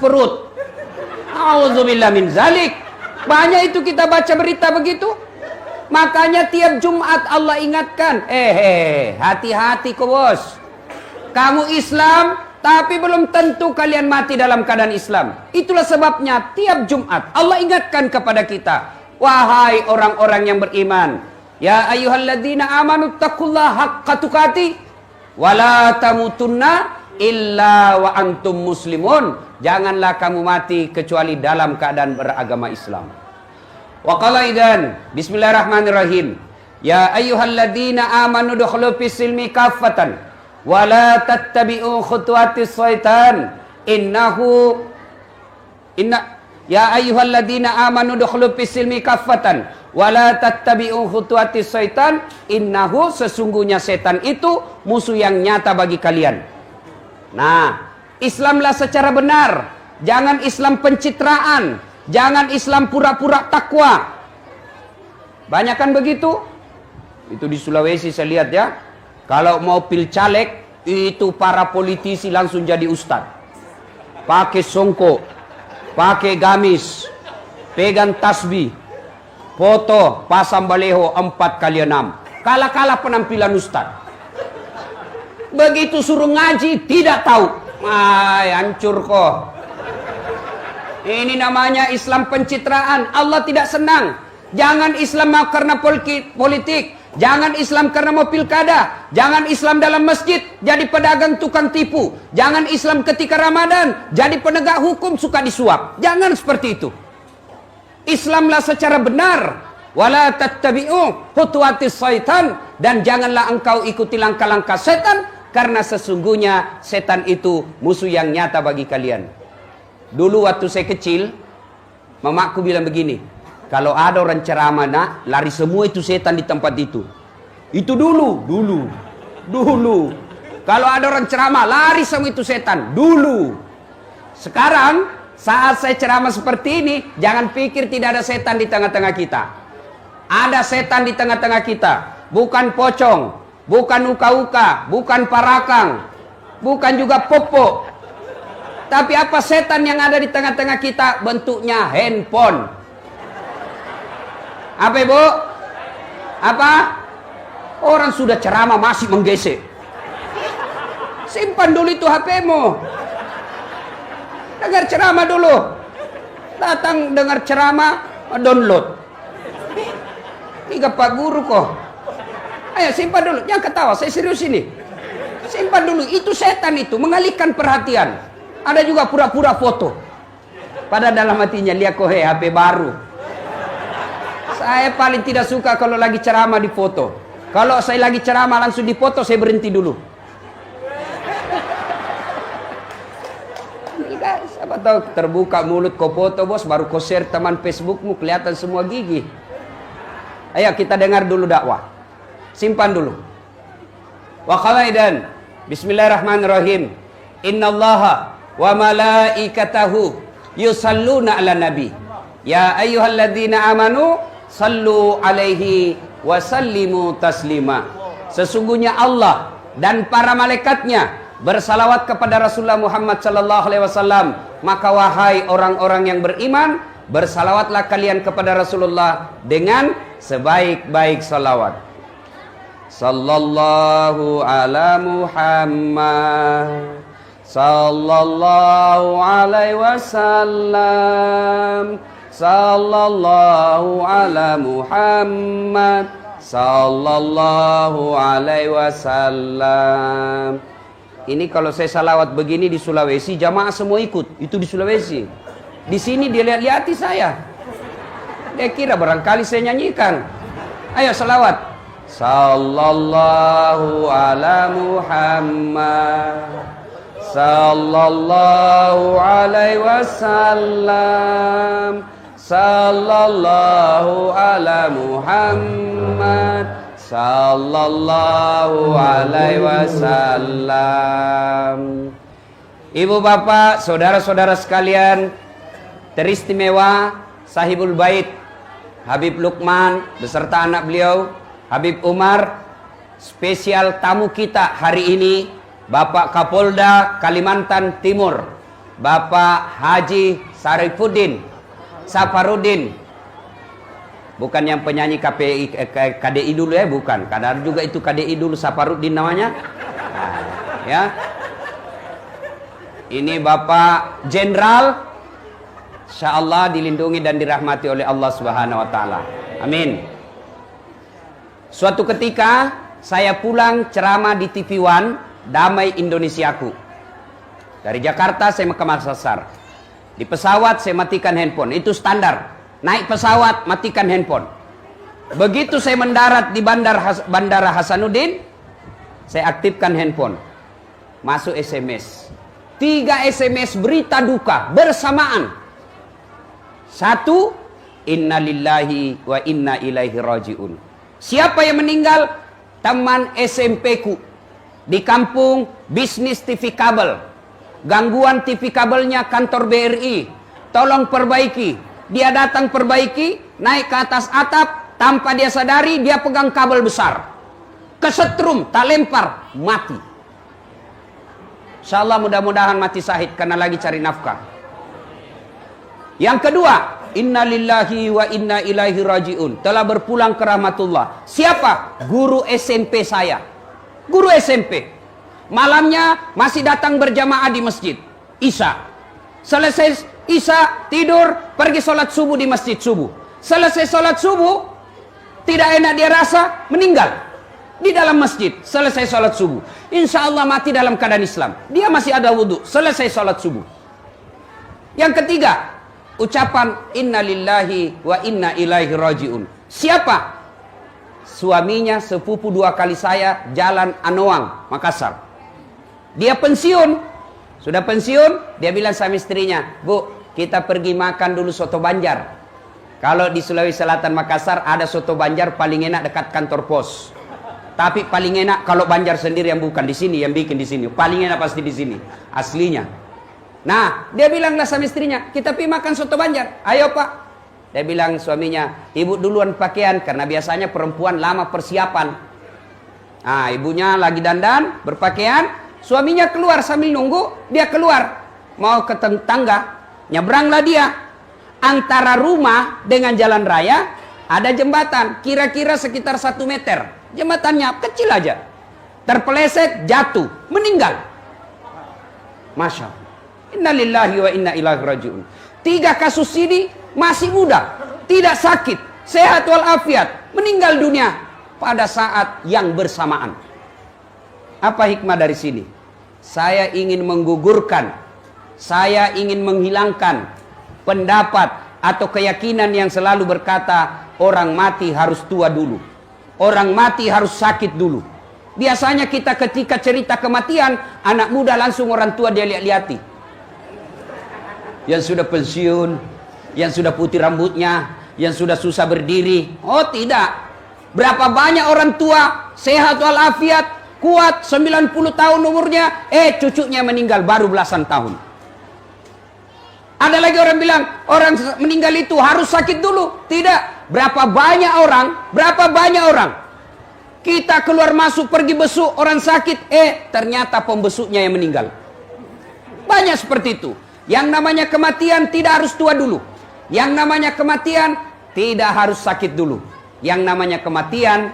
perut. Auzubillah min zalik. Banyak itu kita baca berita begitu. Makanya tiap Jumat Allah ingatkan, hati-hati kok bos. Kamu Islam, tapi belum tentu kalian mati dalam keadaan Islam. Itulah sebabnya tiap Jumat Allah ingatkan kepada kita, wahai orang-orang yang beriman, ya ayyuhalladzina amanu taqullaha haqqa tuqatih wa la tamutunna illa wa antum muslimun. Janganlah kamu mati kecuali dalam keadaan beragama Islam. Wa qala idzan bismillahirrahmanirrahim, ya ayyuhalladzina amanu dukhulu fis silmi kaffatan wa la tattabi'u khutuwatis syaitan ya ayyuhalladzina amanu dukhulu fis silmi kaffatan wa la tattabi'u khutuwatis syaitan innahu, sesungguhnya setan itu musuh yang nyata bagi kalian. Nah, Islamlah secara benar, jangan Islam pencitraan, jangan Islam pura-pura takwa. Banyak kan begitu? Itu di Sulawesi saya lihat ya. Kalau mau pil caleg, itu para politisi langsung jadi ustad. Pakai songkok, pakai gamis, pegang tasbih, foto, pasang baleho 4x6. Kalah-kalah penampilan ustad. Begitu suruh ngaji, tidak tahu. Hancur kok. Ini namanya Islam pencitraan. Allah tidak senang. Jangan Islam mau karena politik. Jangan Islam karena mau pilkada. Jangan Islam dalam masjid jadi pedagang tukang tipu. Jangan Islam ketika Ramadan jadi penegak hukum suka disuap. Jangan seperti itu. Islamlah secara benar. Wala tattabi'u khutuwatis syaitan, dan janganlah engkau ikuti langkah-langkah setan, karena sesungguhnya setan itu musuh yang nyata bagi kalian. Dulu waktu saya kecil, mamaku bilang begini, kalau ada orang ceramah nak, lari semua itu setan di tempat itu. Itu dulu. Kalau ada orang ceramah, lari semua itu setan. Dulu. Sekarang, saat saya ceramah seperti ini, jangan pikir tidak ada setan di tengah-tengah kita. Ada setan di tengah-tengah kita. Bukan pocong, bukan uka-uka, bukan parakang, bukan juga popo. Tapi apa setan yang ada di tengah-tengah kita? Bentuknya handphone. Apa ibu? Apa? Orang sudah ceramah masih menggesek. Simpan dulu itu HP-mu. Dengar ceramah dulu. Datang dengar ceramah, download. 3 Pak Guru kok. Ayo simpan dulu, jangan ketawa, saya serius ini. Simpan dulu, itu setan itu, mengalihkan perhatian. Ada juga pura-pura foto. Pada dalam hatinya, lihat kok HP baru. Saya paling tidak suka kalau lagi ceramah di foto. Kalau saya lagi ceramah langsung di foto, saya berhenti dulu. Ini guys, apa tahu terbuka mulut kau foto bos, baru kau share teman Facebookmu, kelihatan semua gigi. Ayo kita dengar dulu dakwah. Simpan dulu. Wa qawaidan. Bismillahirrahmanirrahim. Innallaha wa malaikatahu yusalluna ala nabi. Ya ayyuhalladzina amanu sallu alaihi wa sallimu taslima. Sesungguhnya Allah dan para malaikatnya bersalawat kepada Rasulullah Muhammad sallallahu alaihi wasallam. Maka wahai orang-orang yang beriman, bersalawatlah kalian kepada Rasulullah dengan sebaik-baik salawat. Sallallahu ala Muhammad, sallallahu alaihi wasallam, sallallahu ala Muhammad, sallallahu alaihi wasallam. Ini kalau saya salawat begini di Sulawesi, jamaah semua ikut. Itu di Sulawesi. Di sini dia lihat-lihati saya. Dia kira barangkali saya nyanyikan. Ayo salawat. Sallallahu ala Muhammad, sallallahu alaihi wasallam, sallallahu ala Muhammad, sallallahu alaihi wasallam. Ibu bapak, saudara-saudara sekalian, teristimewa Sahibul Bait Habib Lukman beserta anak beliau Habib Umar, spesial tamu kita hari ini Bapak Kapolda Kalimantan Timur, Bapak Haji Safarudin. Bukan yang penyanyi KDI dulu ya, bukan. Kadang juga itu KDI dulu, Safarudin namanya. Nah, ya. Ini Bapak Jenderal, insyaallah dilindungi dan dirahmati oleh Allah Subhanahu wa taala. Amin. Suatu ketika saya pulang ceramah di TV One, Damai Indonesiaku. Dari Jakarta saya ke Makassar. Di pesawat saya matikan handphone, itu standar. Naik pesawat, matikan handphone. Begitu saya mendarat di Bandara Hasanuddin, saya aktifkan handphone. Masuk SMS. 3 SMS berita duka bersamaan. 1, innalillahi wa inna ilaihi rajiun. Siapa yang meninggal? Teman SMP-ku. Di kampung bisnis TV kabel. Gangguan TV kabelnya kantor BRI. Tolong perbaiki. Dia datang perbaiki, naik ke atas atap, tanpa dia sadari dia pegang kabel besar. Kesetrum, tak lempar, mati. Insyaallah mudah-mudahan mati syahid karena lagi cari nafkah. Yang kedua, innalillahi wa inna ilaihi rajiun. Telah berpulang ke rahmatullah. Siapa? Guru SMP saya. Guru SMP. Malamnya masih datang berjamaah di masjid Isya. Selesai Isya, tidur, pergi sholat subuh di masjid subuh. Selesai sholat subuh, tidak enak dia rasa, meninggal. Di dalam masjid, selesai sholat subuh. Insya Allah mati dalam keadaan Islam. Dia masih ada wudhu, selesai sholat subuh. Yang ketiga, ucapan innalillahi wa inna ilaihi rajiun. Siapa? Suaminya sepupu 2 kali saya, Jalan Anoang, Makassar. Dia pensiun. Sudah pensiun, dia bilang sama istrinya, Bu, kita pergi makan dulu soto Banjar. Kalau di Sulawesi Selatan Makassar ada soto Banjar paling enak dekat kantor pos. Tapi paling enak kalau Banjar sendiri yang bukan di sini, yang bikin di sini. Paling enak pasti di sini, aslinya. Nah, dia bilanglah sama istrinya, kita pergi makan soto Banjar. Ayo Pak. Dia bilang suaminya, ibu duluan pakaian karena biasanya perempuan lama persiapan. Nah, ibunya lagi dandan, berpakaian. Suaminya keluar sambil nunggu, dia keluar. Mau ke tangga, nyebranglah dia. Antara rumah dengan jalan raya, ada jembatan. Kira-kira sekitar 1 meter. Jembatannya kecil aja. Terpeleset, jatuh, meninggal. Masya Allah. Innalillahi wa inna ilaihi rajiun. 3 kasus ini masih muda. Tidak sakit, sehat walafiat. Meninggal dunia pada saat yang bersamaan. Apa hikmah dari sini? Saya ingin menggugurkan, saya ingin menghilangkan pendapat atau keyakinan yang selalu berkata orang mati harus tua dulu, orang mati harus sakit dulu. Biasanya kita ketika cerita kematian, anak muda langsung orang tua dia lihat-lihati. Yang sudah pensiun, yang sudah putih rambutnya, yang sudah susah berdiri. Oh tidak. Berapa banyak orang tua sehat walafiat, kuat, 90 tahun umurnya, cucunya meninggal baru belasan tahun. Ada lagi orang bilang, orang meninggal itu harus sakit dulu. Tidak. Berapa banyak orang. Kita keluar masuk pergi besuk, orang sakit, ternyata pembesuknya yang meninggal. Banyak seperti itu. Yang namanya kematian tidak harus tua dulu. Yang namanya kematian tidak harus sakit dulu. Yang namanya kematian,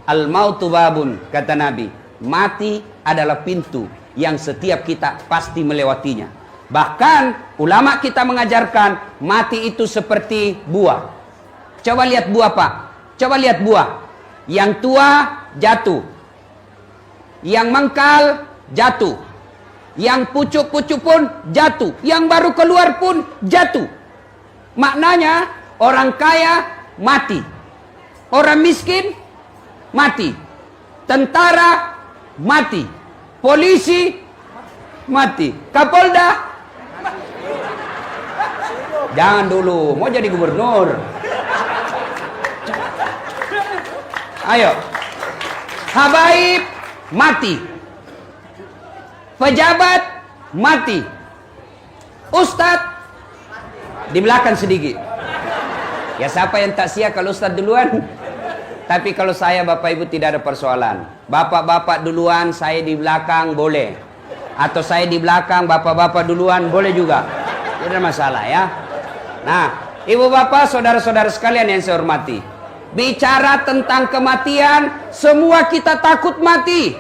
al-mautu babun, kata Nabi. Mati adalah pintu yang setiap kita pasti melewatinya. Bahkan ulama kita mengajarkan mati itu seperti buah. Coba lihat buah Pak. Coba lihat buah. Yang tua jatuh. Yang mangkal jatuh. Yang pucuk-pucuk pun jatuh. Yang baru keluar pun jatuh. Maknanya orang kaya mati. Orang miskin mati. Tentara mati. Polisi mati. Kapolda jangan dulu, mau jadi gubernur. Ayo. Habaib mati. Pejabat mati. Ustadz di belakang sedikit. Ya siapa yang tak siap kalau Ustadz duluan? Tapi kalau saya Bapak Ibu tidak ada persoalan. Bapak-bapak duluan, saya di belakang boleh. Atau saya di belakang, bapak-bapak duluan, boleh juga. Tidak ada masalah ya. Nah, ibu bapak, saudara-saudara sekalian yang saya hormati. Bicara tentang kematian, semua kita takut mati.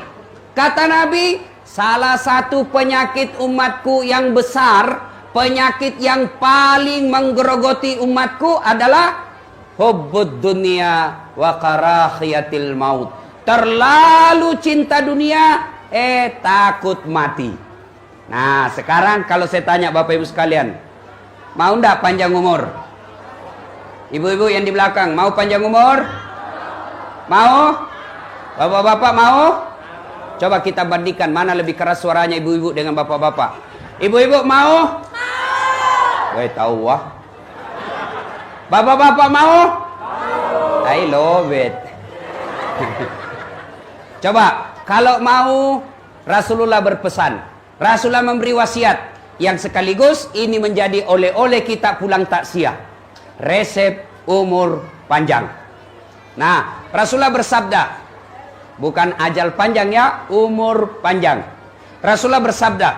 Kata Nabi, salah satu penyakit umatku yang besar, penyakit yang paling menggerogoti umatku adalah hubbud dunia wa karahiyatil maut. Terlalu cinta dunia, takut mati. Nah, sekarang kalau saya tanya Bapak Ibu sekalian, mau ndak panjang umur? Ibu-ibu yang di belakang, mau panjang umur? Mau? Bapak-bapak mau? Coba kita bandingkan mana lebih keras suaranya ibu-ibu dengan bapak-bapak. Ibu-ibu mau? Weh, tahu wah. Bapak-bapak mau? I love it. Coba, kalau mau, Rasulullah berpesan. Rasulullah memberi wasiat yang sekaligus ini menjadi oleh-oleh kita pulang takziah. Resep umur panjang. Nah, Rasulullah bersabda, bukan ajal panjang ya, umur panjang. Rasulullah bersabda,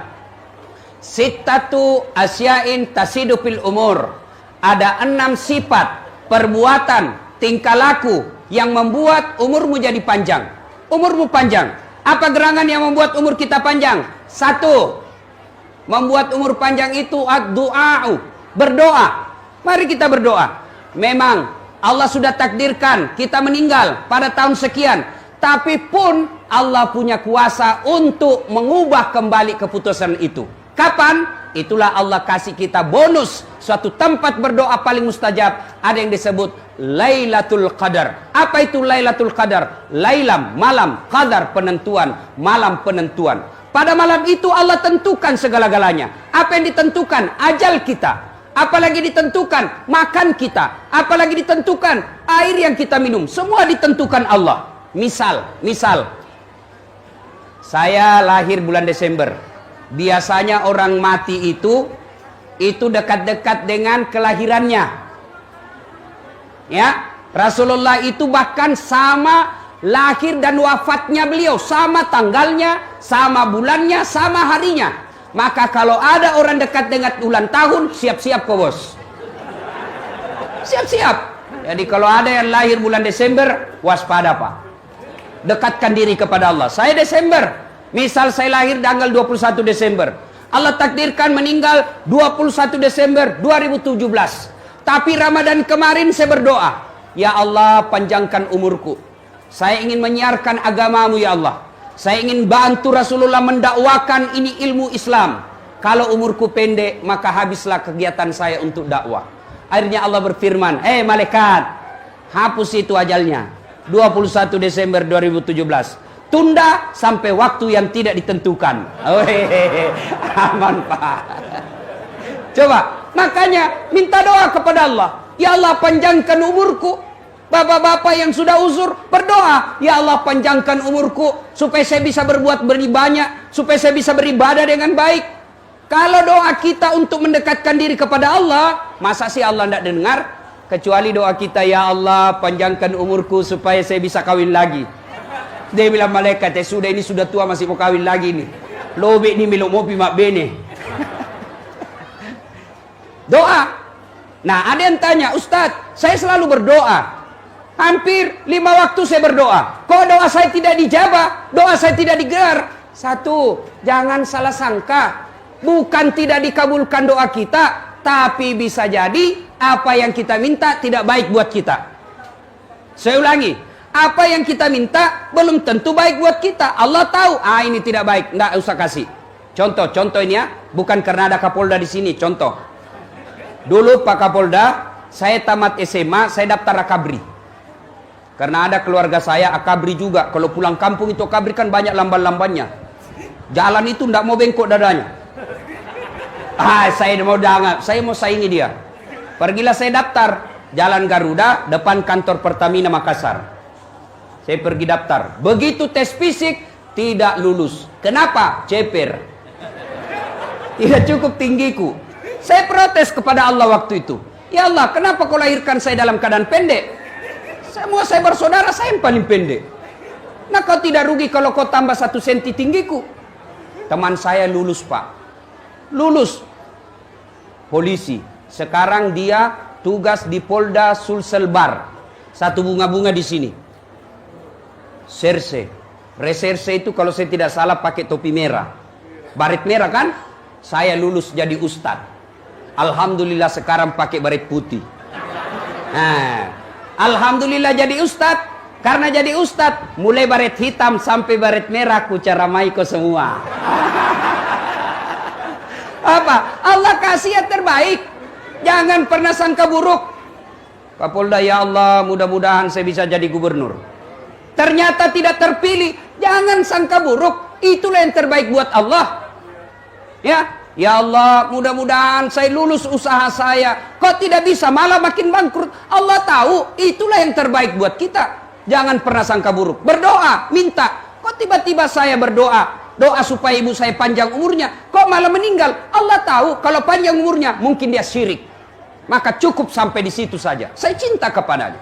sittatu asyain tasidu fil umur. Ada 6 sifat, perbuatan, tingkah laku yang membuat umurmu jadi panjang. Umurmu panjang. Apa gerangan yang membuat umur kita panjang? 1. Membuat umur panjang itu ad-du'a'u, berdoa. Mari kita berdoa. Memang Allah sudah takdirkan kita meninggal pada tahun sekian, tapi pun Allah punya kuasa untuk mengubah kembali keputusan itu. Kapan? Itulah Allah kasih kita bonus suatu tempat berdoa paling mustajab. Ada yang disebut Lailatul Qadar. Apa itu Lailatul Qadar? Lailam, malam, qadar, penentuan, malam penentuan. Pada malam itu Allah tentukan segala-galanya. Apa yang ditentukan? Ajal kita. Apalagi ditentukan makan kita. Apalagi ditentukan air yang kita minum. Semua ditentukan Allah. Misal, saya lahir bulan Desember. Biasanya orang mati itu dekat-dekat dengan kelahirannya. Ya, Rasulullah itu bahkan sama lahir dan wafatnya beliau, sama tanggalnya, sama bulannya, sama harinya. Maka kalau ada orang dekat dengan ulang tahun, siap-siap kau bos. Siap-siap. Jadi kalau ada yang lahir bulan Desember, waspada Pak. Dekatkan diri kepada Allah. Saya Desember. Misal saya lahir tanggal 21 Desember. Allah takdirkan meninggal 21 Desember 2017. Tapi Ramadan kemarin saya berdoa, ya Allah panjangkan umurku. Saya ingin menyiarkan agamamu ya Allah. Saya ingin bantu Rasulullah mendakwakan ini ilmu Islam. Kalau umurku pendek, maka habislah kegiatan saya untuk dakwah. Akhirnya Allah berfirman, malaikat, hapus itu ajalnya. 21 Desember 2017. Tunda sampai waktu yang tidak ditentukan. Aman Pak. Coba, makanya minta doa kepada Allah. Ya Allah panjangkan umurku. Bapak-bapak yang sudah uzur, berdoa. Ya Allah panjangkan umurku, supaya saya bisa berbuat banyak, supaya saya bisa beribadah dengan baik. Kalau doa kita untuk mendekatkan diri kepada Allah, masa sih Allah tidak dengar? Kecuali doa kita, ya Allah panjangkan umurku supaya saya bisa kawin lagi. Dia bilang malaikat, sudah ini sudah tua masih mau kawin lagi nih. Lobe ni milok mopi mak bene. Doa. Nah ada yang tanya, Ustadz saya selalu berdoa. Hampir 5 waktu saya berdoa. Kok doa saya tidak dijabah? Doa saya tidak digelar? 1, jangan salah sangka. Bukan tidak dikabulkan doa kita, tapi bisa jadi apa yang kita minta tidak baik buat kita. Saya ulangi, apa yang kita minta belum tentu baik buat kita. Allah tahu, ini tidak baik, nggak usah kasih. Contoh ini ya, bukan karena ada Kapolda di sini. Contoh, dulu Pak Kapolda, saya tamat SMA, saya daftar akabri. Karena ada keluarga saya akabri juga. Kalau pulang kampung itu akabri kan banyak lamban-lambannya. Jalan itu nggak mau bengkok dadanya. Saya mau dangat, saya mau saingi dia. Pergilah saya daftar Jalan Garuda depan kantor Pertamina Makassar. Saya pergi daftar. Begitu tes fisik tidak lulus. Kenapa? Ceper. Tidak cukup tinggiku. Saya protes kepada Allah waktu itu. Ya Allah, kenapa kau lahirkan saya dalam keadaan pendek? Semua saya bersaudara, saya yang paling pendek. Nah kau tidak rugi kalau kau tambah 1 senti tinggiku. Teman saya lulus, Pak. Lulus polisi. Sekarang dia tugas di Polda Sulselbar. Satu bunga-bunga di sini. Serse. Reserse itu kalau saya tidak salah pakai topi merah. Baret merah kan? Saya lulus jadi ustad. Alhamdulillah sekarang pakai baret putih. Nah, alhamdulillah jadi ustad. Karena jadi ustad, mulai baret hitam sampai baret merah ku caramai ko semua. Apa? Allah kasih yang terbaik. Jangan pernah sangka buruk. Kapolda, ya Allah, mudah-mudahan saya bisa jadi gubernur. Ternyata tidak terpilih. Jangan sangka buruk. Itulah yang terbaik buat Allah. Ya Allah, mudah-mudahan saya lulus usaha saya. Kok tidak bisa, malah makin bangkrut. Allah tahu, itulah yang terbaik buat kita. Jangan pernah sangka buruk. Berdoa, minta. Kok tiba-tiba saya berdoa, doa supaya ibu saya panjang umurnya, kok malah meninggal? Allah tahu kalau panjang umurnya mungkin dia syirik. Maka cukup sampai di situ saja. Saya cinta kepadanya.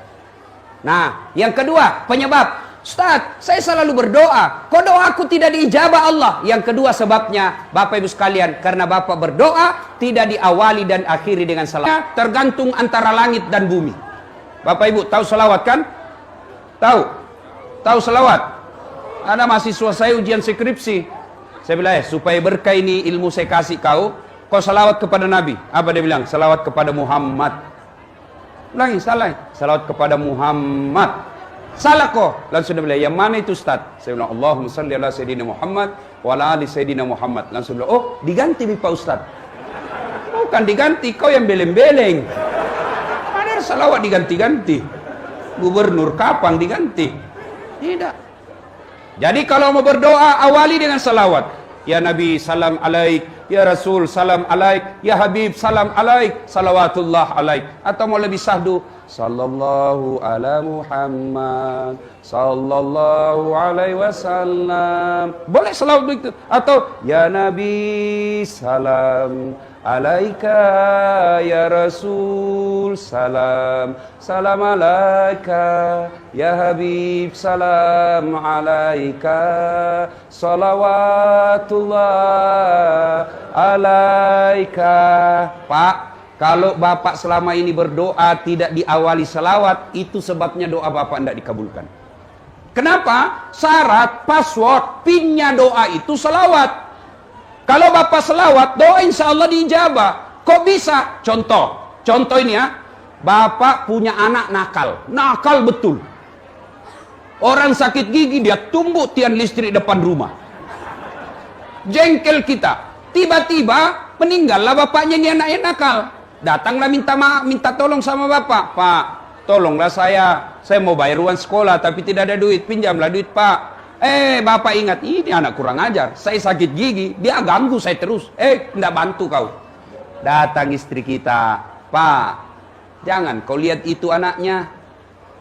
Nah, yang kedua, penyebab. Ustaz, saya selalu berdoa. Kok doaku tidak diijabah Allah? Yang kedua sebabnya, Bapak Ibu sekalian, karena Bapak berdoa tidak diawali dan akhiri dengan salawat. Tergantung antara langit dan bumi. Bapak Ibu tahu salawat kan? Tahu salawat? Ada mahasiswa saya ujian skripsi. Saya bilang, supaya berkah ini ilmu saya kasih kau salawat kepada Nabi. Apa dia bilang? Salawat kepada Muhammad. Ulangi, salah. Salawat kepada Muhammad. Salah kok. Langsung dia bilang, yang mana itu Ustaz? Saya bilang, Allahumma salli ala Sayyidina Muhammad wa ala ali Sayyidina Muhammad. Langsung bilang, oh diganti nih Pak Ustaz. Bukan diganti, kau yang beleng-beleng. Ada salawat diganti-ganti. Gubernur kapan diganti? Tidak. Jadi kalau mau berdoa, awali dengan salawat. Ya Nabi, salam alaik. Ya Rasul, salam alaik. Ya Habib, salam alaik. Salawatullah alaik. Atau mau lebih sahdu, sallallahu ala Muhammad, sallallahu alaihi wasallam. Boleh salawat begitu. Atau ya Nabi, salam alaika. Ya Rasul, salam. Salam alaika. Ya Habib, salam alaika. Salawatullah alaika. Pak, kalau Bapak selama ini berdoa tidak diawali salawat, itu sebabnya doa Bapak tidak dikabulkan. Kenapa? Syarat, password, pinnya doa itu salawat. Kalau Bapak salawat, doa insya Allah diijabah. Kok bisa? Contoh ini ya. Bapak punya anak nakal betul. Orang sakit gigi, dia tumbuk tiang listrik depan rumah. Jengkel kita. Tiba-tiba meninggallah bapaknya, ini anaknya nakal. Datanglah minta tolong sama Bapak. Pak, tolonglah saya mau bayar uang sekolah tapi tidak ada duit, pinjamlah duit Pak. Bapak ingat, ini anak kurang ajar, saya sakit gigi, dia ganggu saya terus. Tidak bantu kau. Datang istri kita, Pak, jangan kau lihat itu anaknya,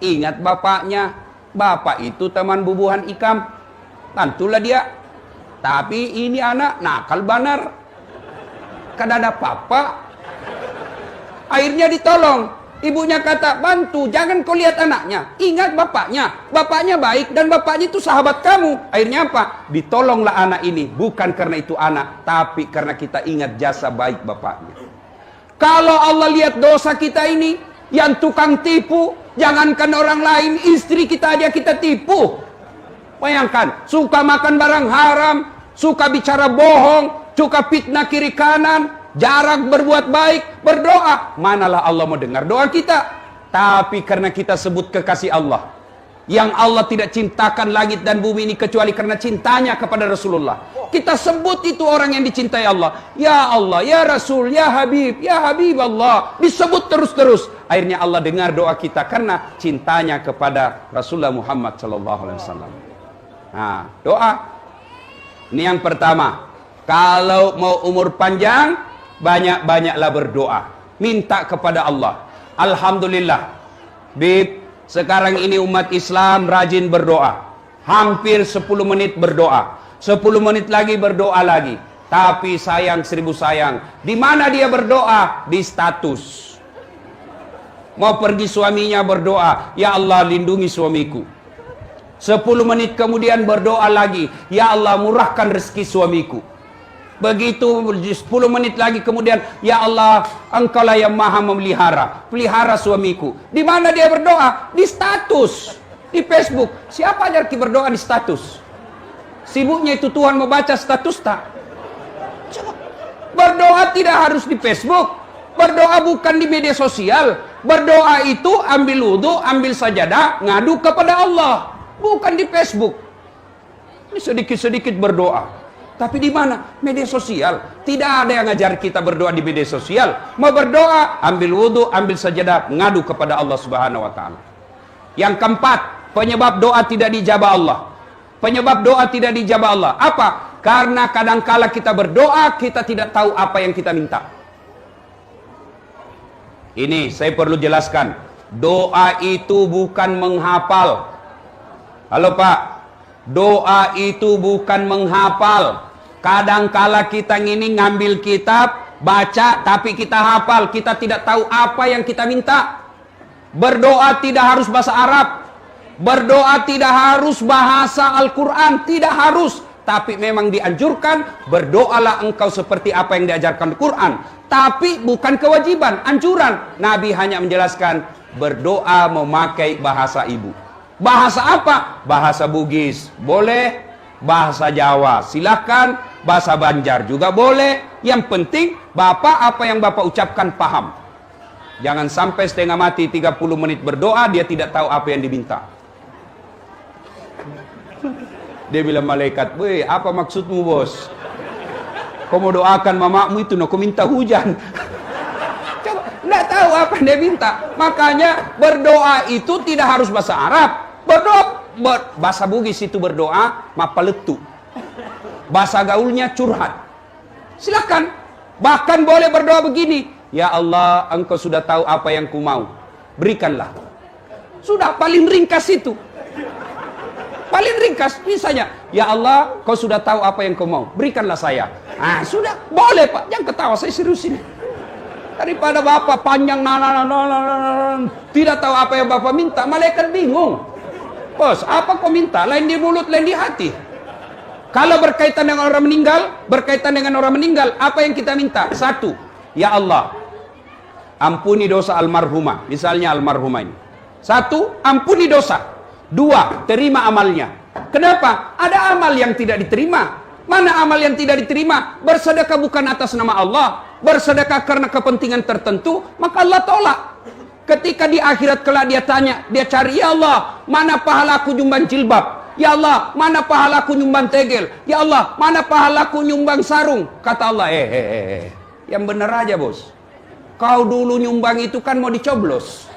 ingat bapaknya. Bapak itu teman bubuhan ikam, bantulah dia. Tapi ini anak nakal banar, kada ada apa-apa. Akhirnya ditolong. Ibunya kata, bantu, jangan kau lihat anaknya, ingat bapaknya. Bapaknya baik dan bapaknya itu sahabat kamu. Akhirnya apa? Ditolonglah anak ini. Bukan karena itu anak, tapi karena kita ingat jasa baik bapaknya. Kalau Allah lihat dosa kita ini, yang tukang tipu, jangankan orang lain, istri kita aja kita tipu. Bayangkan, suka makan barang haram, suka bicara bohong, suka fitnah kiri kanan, jarang berbuat baik, berdoa. Manalah Allah mau dengar doa kita. Tapi karena kita sebut kekasih Allah, yang Allah tidak cintakan langit dan bumi ini kecuali karena cintanya kepada Rasulullah. Kita sebut itu orang yang dicintai Allah. Ya Allah, ya Rasul, ya Habib Allah. Disebut terus-terus. Akhirnya Allah dengar doa kita karena cintanya kepada Rasulullah Muhammad SAW. Nah, doa. Ini yang pertama. Kalau mau umur panjang, banyak-banyaklah berdoa. Minta kepada Allah. Alhamdulillah. Bib, sekarang ini umat Islam rajin berdoa. Hampir 10 menit berdoa. 10 menit lagi berdoa lagi. Tapi sayang seribu sayang. Di mana dia berdoa? Di status. Mau pergi suaminya berdoa. Ya Allah lindungi suamiku. 10 menit kemudian berdoa lagi. Ya Allah murahkan rezeki suamiku. Begitu 10 menit lagi kemudian, ya Allah, Engkaulah yang maha memelihara. Pelihara suamiku. Di mana dia berdoa? Di status. Di Facebook. Siapa ajar kita berdoa di status? Sibuknya itu Tuhan mau baca status tak? Berdoa tidak harus di Facebook. Berdoa bukan di media sosial. Berdoa itu ambil wudhu, ambil sajadah, ngadu kepada Allah. Bukan di Facebook. Ini sedikit-sedikit berdoa. Tapi di mana? Media sosial. Tidak ada yang ngajar kita berdoa di media sosial. Mau berdoa, ambil wudhu, ambil sajadah, ngadu kepada Allah Subhanahu wa taala. Yang keempat, penyebab doa tidak dijabah Allah. Penyebab doa tidak dijabah Allah. Apa? Karena kadangkala kita berdoa, kita tidak tahu apa yang kita minta. Ini saya perlu jelaskan. Doa itu bukan menghafal. Halo Pak. Doa itu bukan menghafal. Kadangkala kita ini ngambil kitab, baca, tapi kita hafal. Kita tidak tahu apa yang kita minta. Berdoa tidak harus bahasa Arab. Berdoa tidak harus bahasa Al-Quran. Tidak harus. Tapi memang dianjurkan, berdoalah engkau seperti apa yang diajarkan Al-Quran. Tapi bukan kewajiban, anjuran. Nabi hanya menjelaskan, berdoa memakai bahasa ibu. Bahasa apa? Bahasa Bugis boleh, bahasa Jawa silahkan, bahasa Banjar juga boleh. Yang penting Bapak apa yang Bapak ucapkan paham. Jangan sampai setengah mati 30 menit berdoa, dia tidak tahu apa yang diminta. Dia bilang malaikat, "Weh, apa maksudmu bos? Kau mau doakan mamamu itu, kau minta hujan." Coba, tidak tahu apa yang dia minta. Makanya berdoa itu tidak harus bahasa Arab. Berdoa, bahasa Bugis itu berdoa, mapaletu. Bahasa gaulnya curhat. Silakan. Bahkan boleh berdoa begini, ya Allah, engkau sudah tahu apa yang ku mau. Berikanlah. Sudah paling ringkas itu. Paling ringkas, misalnya, ya Allah, kau sudah tahu apa yang kau mau. Berikanlah saya. Ah, sudah. Boleh Pak. Jangan ketawa, saya serius ini. Daripada Bapak panjang, tidak tahu apa yang Bapak minta, malaikat bingung. Bos, apa kau minta? Lain di mulut, lain di hati. Kalau berkaitan dengan orang meninggal, apa yang kita minta? Satu, ya Allah, ampuni dosa almarhumah. Misalnya almarhumah ini. Satu, ampuni dosa. Dua, terima amalnya. Kenapa? Ada amal yang tidak diterima. Mana amal yang tidak diterima? Bersedekah bukan atas nama Allah. Bersedekah karena kepentingan tertentu, maka Allah tolak. Ketika di akhirat kelak dia tanya, dia cari, ya Allah, mana pahalaku nyumbang jilbab? Ya Allah, mana pahalaku nyumbang tegel? Ya Allah, mana pahalaku nyumbang sarung? Kata Allah, yang bener aja bos. Kau dulu nyumbang itu kan mau dicoblos.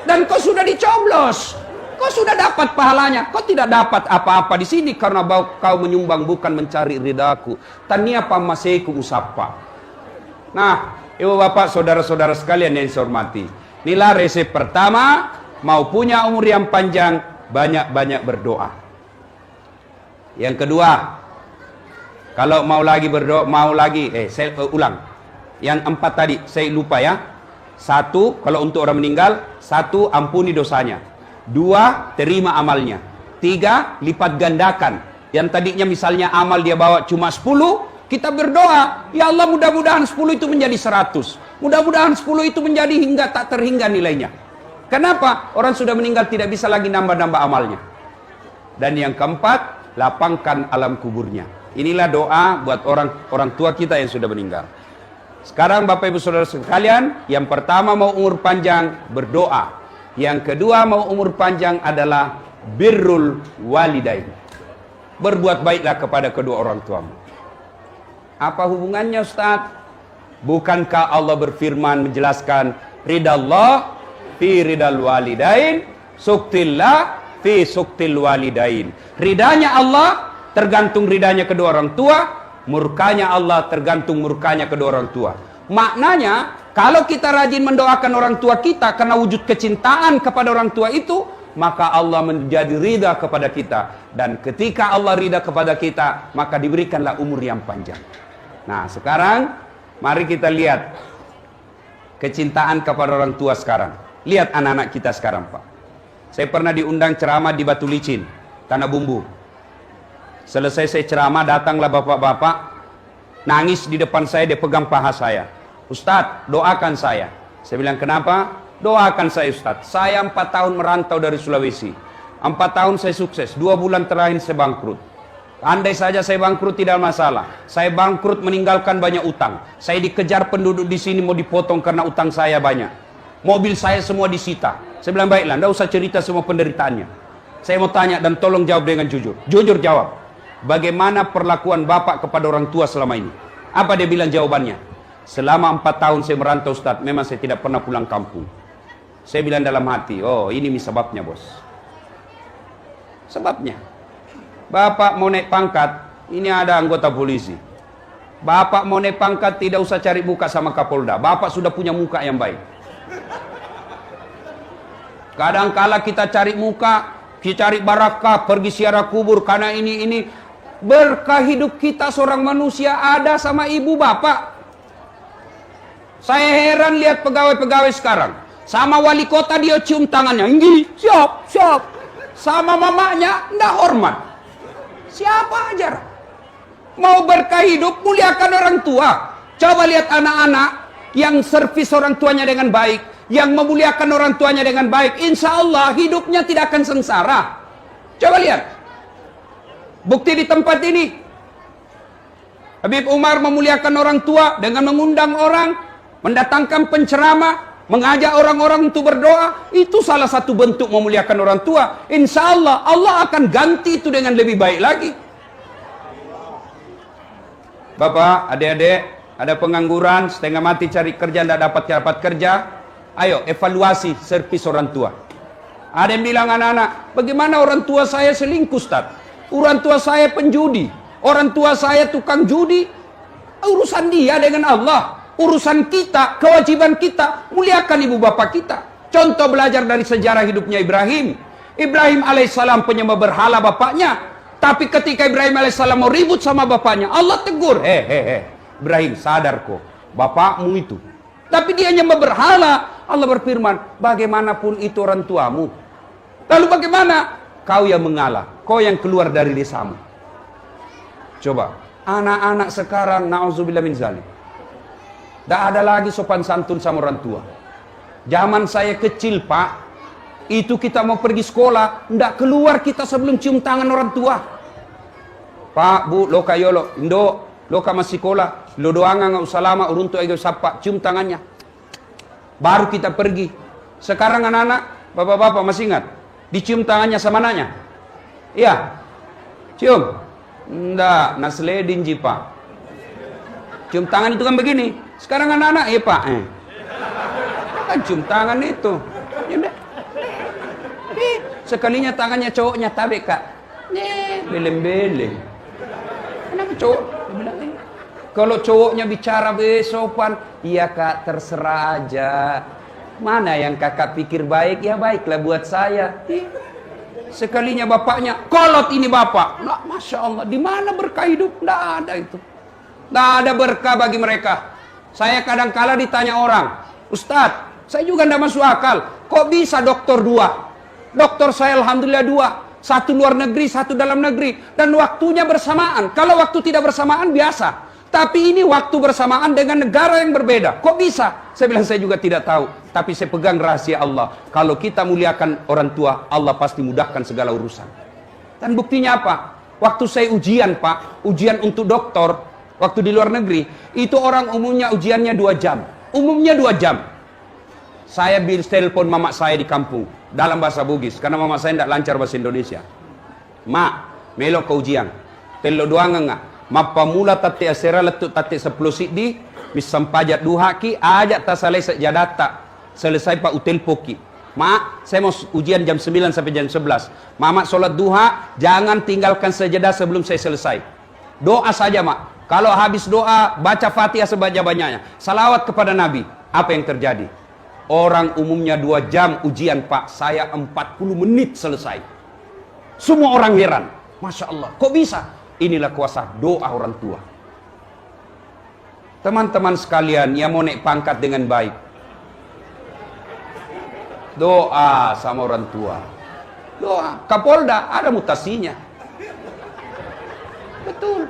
Dan kau sudah dicoblos. Kau sudah dapat pahalanya. Kau tidak dapat apa-apa di sini karena kau menyumbang bukan mencari ridaku. Tania pamaseku usapa. Nah, ibu bapak, saudara-saudara sekalian yang saya hormati. Inilah resep pertama, mau punya umur yang panjang, banyak-banyak berdoa. Yang kedua, kalau mau lagi berdoa, saya ulang. Yang empat tadi, saya lupa ya. Satu, kalau untuk orang meninggal. Satu, ampuni dosanya. Dua, terima amalnya. Tiga, lipat gandakan. Yang tadinya misalnya amal dia bawa cuma 10, kita berdoa, ya Allah mudah-mudahan 10 itu menjadi 100. Mudah-mudahan 10 itu menjadi hingga tak terhingga nilainya. Kenapa? Orang sudah meninggal tidak bisa lagi nambah-nambah amalnya. Dan yang keempat, lapangkan alam kuburnya. Inilah doa buat orang tua kita yang sudah meninggal. Sekarang Bapak Ibu Saudara sekalian, yang pertama mau umur panjang, berdoa. Yang kedua mau umur panjang adalah birrul walidain. Berbuat baiklah kepada kedua orang tuamu. Apa hubungannya Ustaz? Bukankah Allah berfirman menjelaskan ridallah fi ridal walidain, suktillah fi suktil walidain. Ridanya Allah tergantung ridanya kedua orang tua, murkanya Allah tergantung murkanya kedua orang tua. Maknanya, kalau kita rajin mendoakan orang tua kita karena wujud kecintaan kepada orang tua itu, maka Allah menjadi ridha kepada kita. Dan ketika Allah ridha kepada kita, maka diberikanlah umur yang panjang. Nah, sekarang mari kita lihat kecintaan kepada orang tua sekarang. Lihat anak-anak kita sekarang, Pak. Saya pernah diundang ceramah di Batu Licin, Tanah Bumbu. Selesai saya ceramah, datanglah bapak-bapak, nangis di depan saya, dia pegang paha saya. Ustadz, doakan saya. Saya bilang, kenapa? Doakan saya Ustadz. Saya 4 tahun merantau dari Sulawesi. 4 tahun saya sukses, 2 bulan terakhir saya bangkrut. Andai saja saya bangkrut tidak masalah. Saya bangkrut meninggalkan banyak utang. Saya dikejar penduduk di sini mau dipotong karena utang saya banyak. Mobil saya semua disita. Saya bilang, baiklah, tidak usah cerita semua penderitaannya. Saya mau tanya dan tolong jawab dengan jujur. Jujur jawab. Bagaimana perlakuan bapak kepada orang tua selama ini? Apa dia bilang jawabannya? Selama 4 tahun saya merantau Ustaz, memang saya tidak pernah pulang kampung. Saya bilang dalam hati, oh ini sebabnya bos. Sebabnya. Bapak mau naik pangkat, ini ada anggota polisi. Bapak mau naik pangkat, tidak usah cari muka sama Kapolda. Bapak sudah punya muka yang baik. Kadang-kala kita cari muka, kita cari barakah, pergi ziarah kubur, karena ini. Berkah hidup kita seorang manusia ada sama ibu bapak. Saya heran lihat pegawai-pegawai sekarang. Sama wali kota dia cium tangannya. Ini, siap. Sama mamanya, enggak hormat. Siapa ajar? Mau berkah hidup, muliakan orang tua. Coba lihat anak-anak yang servis orang tuanya dengan baik, yang memuliakan orang tuanya dengan baik, insya Allah hidupnya tidak akan sengsara. Coba lihat. Bukti di tempat ini. Habib Umar memuliakan orang tua dengan mengundang orang, mendatangkan penceramah, mengajak orang-orang untuk berdoa. Itu salah satu bentuk memuliakan orang tua. Insya Allah, Allah akan ganti itu dengan lebih baik lagi. Bapak, adik-adik, ada pengangguran, setengah mati cari kerja, tidak dapat kerja. Ayo, evaluasi servis orang tua. Ada yang bilang anak-anak, bagaimana orang tua saya selingkuh, Ustaz? Orang tua saya penjudi. Orang tua saya tukang judi. Urusan dia dengan Allah. Urusan kita, kewajiban kita, muliakan ibu bapak kita. Contoh belajar dari sejarah hidupnya Ibrahim. Ibrahim alaihissalam penyembah berhala bapaknya. Tapi ketika Ibrahim alaihissalam mau ribut sama bapaknya, Allah tegur. Ibrahim, sadar kok, bapakmu itu. Tapi dia nyembah berhala. Allah berfirman, bagaimanapun itu orang tuamu. Lalu bagaimana? Kau yang mengalah, kau yang keluar dari desamu. Coba, anak-anak sekarang, na'udzubillah min zalik. Tak ada lagi sopan santun sama orang tua. Zaman saya kecil, Pak, itu kita mau pergi sekolah, ndak keluar kita sebelum cium tangan orang tua. Pak, Bu, lo kayolo, Indo, lo masih sekolah, lo doanga nggak usah lama, uruntu ego sapa, cium tangannya. Baru kita pergi. Sekarang anak-anak, bapak-bapak masih ingat? Dicium tangannya sama nanya? Iya. Cium. Nggak, nasledin ji, Pak. Cium tangan itu kan begini. Sekarang anak-anak, Pak. Kan cium tangan itu. Ya, sekalinya tangannya cowoknya tabe, Kak. Beleng-beleng. Kenapa cowok? Kalau cowoknya bicara besopan, iya Kak, terserah aja. Mana yang kakak pikir baik, ya baiklah buat saya. Sekalinya bapaknya, kolot ini bapak. Nah, Masya Allah, di mana berkah hidup? Nggak ada itu. Nggak ada berkah bagi mereka. Saya kadang-kala ditanya orang, Ustadz, saya juga nggak masuk akal. Kok bisa dokter 2? Dokter saya alhamdulillah 2. 1 luar negeri, 1 dalam negeri. Dan waktunya bersamaan. Kalau waktu tidak bersamaan biasa. Tapi ini waktu bersamaan dengan negara yang berbeda. Kok bisa? Saya bilang saya juga tidak tahu. Tapi saya pegang rahasia Allah. Kalau kita muliakan orang tua, Allah pasti mudahkan segala urusan. Dan buktinya apa? Waktu saya ujian, Pak. Ujian untuk doktor. Waktu di luar negeri. Itu orang umumnya ujiannya 2 jam. Umumnya 2 jam. Saya telepon mama saya di kampung. Dalam bahasa Bugis. Karena mama saya tidak lancar bahasa Indonesia. Mak, melo ke ujian. Telo doang enggak? Mappa mula tati asera letuk tati 10 di misampajat duhaki ajak tasalai sejadata selesai pak utel poki. Mak, saya mau ujian jam 9 sampai jam 11. Mama sholat duha, jangan tinggalkan sejadah sebelum saya selesai. Doa saja, Mak. Kalau habis doa, baca Fatihah sebanyak-banyaknya. Salawat kepada Nabi. Apa yang terjadi? Orang umumnya 2 jam ujian, Pak. Saya 40 menit selesai. Semua orang heran. Masya Allah, kok bisa? Inilah kuasa doa orang tua. Teman-teman sekalian yang mau naik pangkat dengan baik, doa sama orang tua. Doa. Kapolda ada mutasinya. Betul.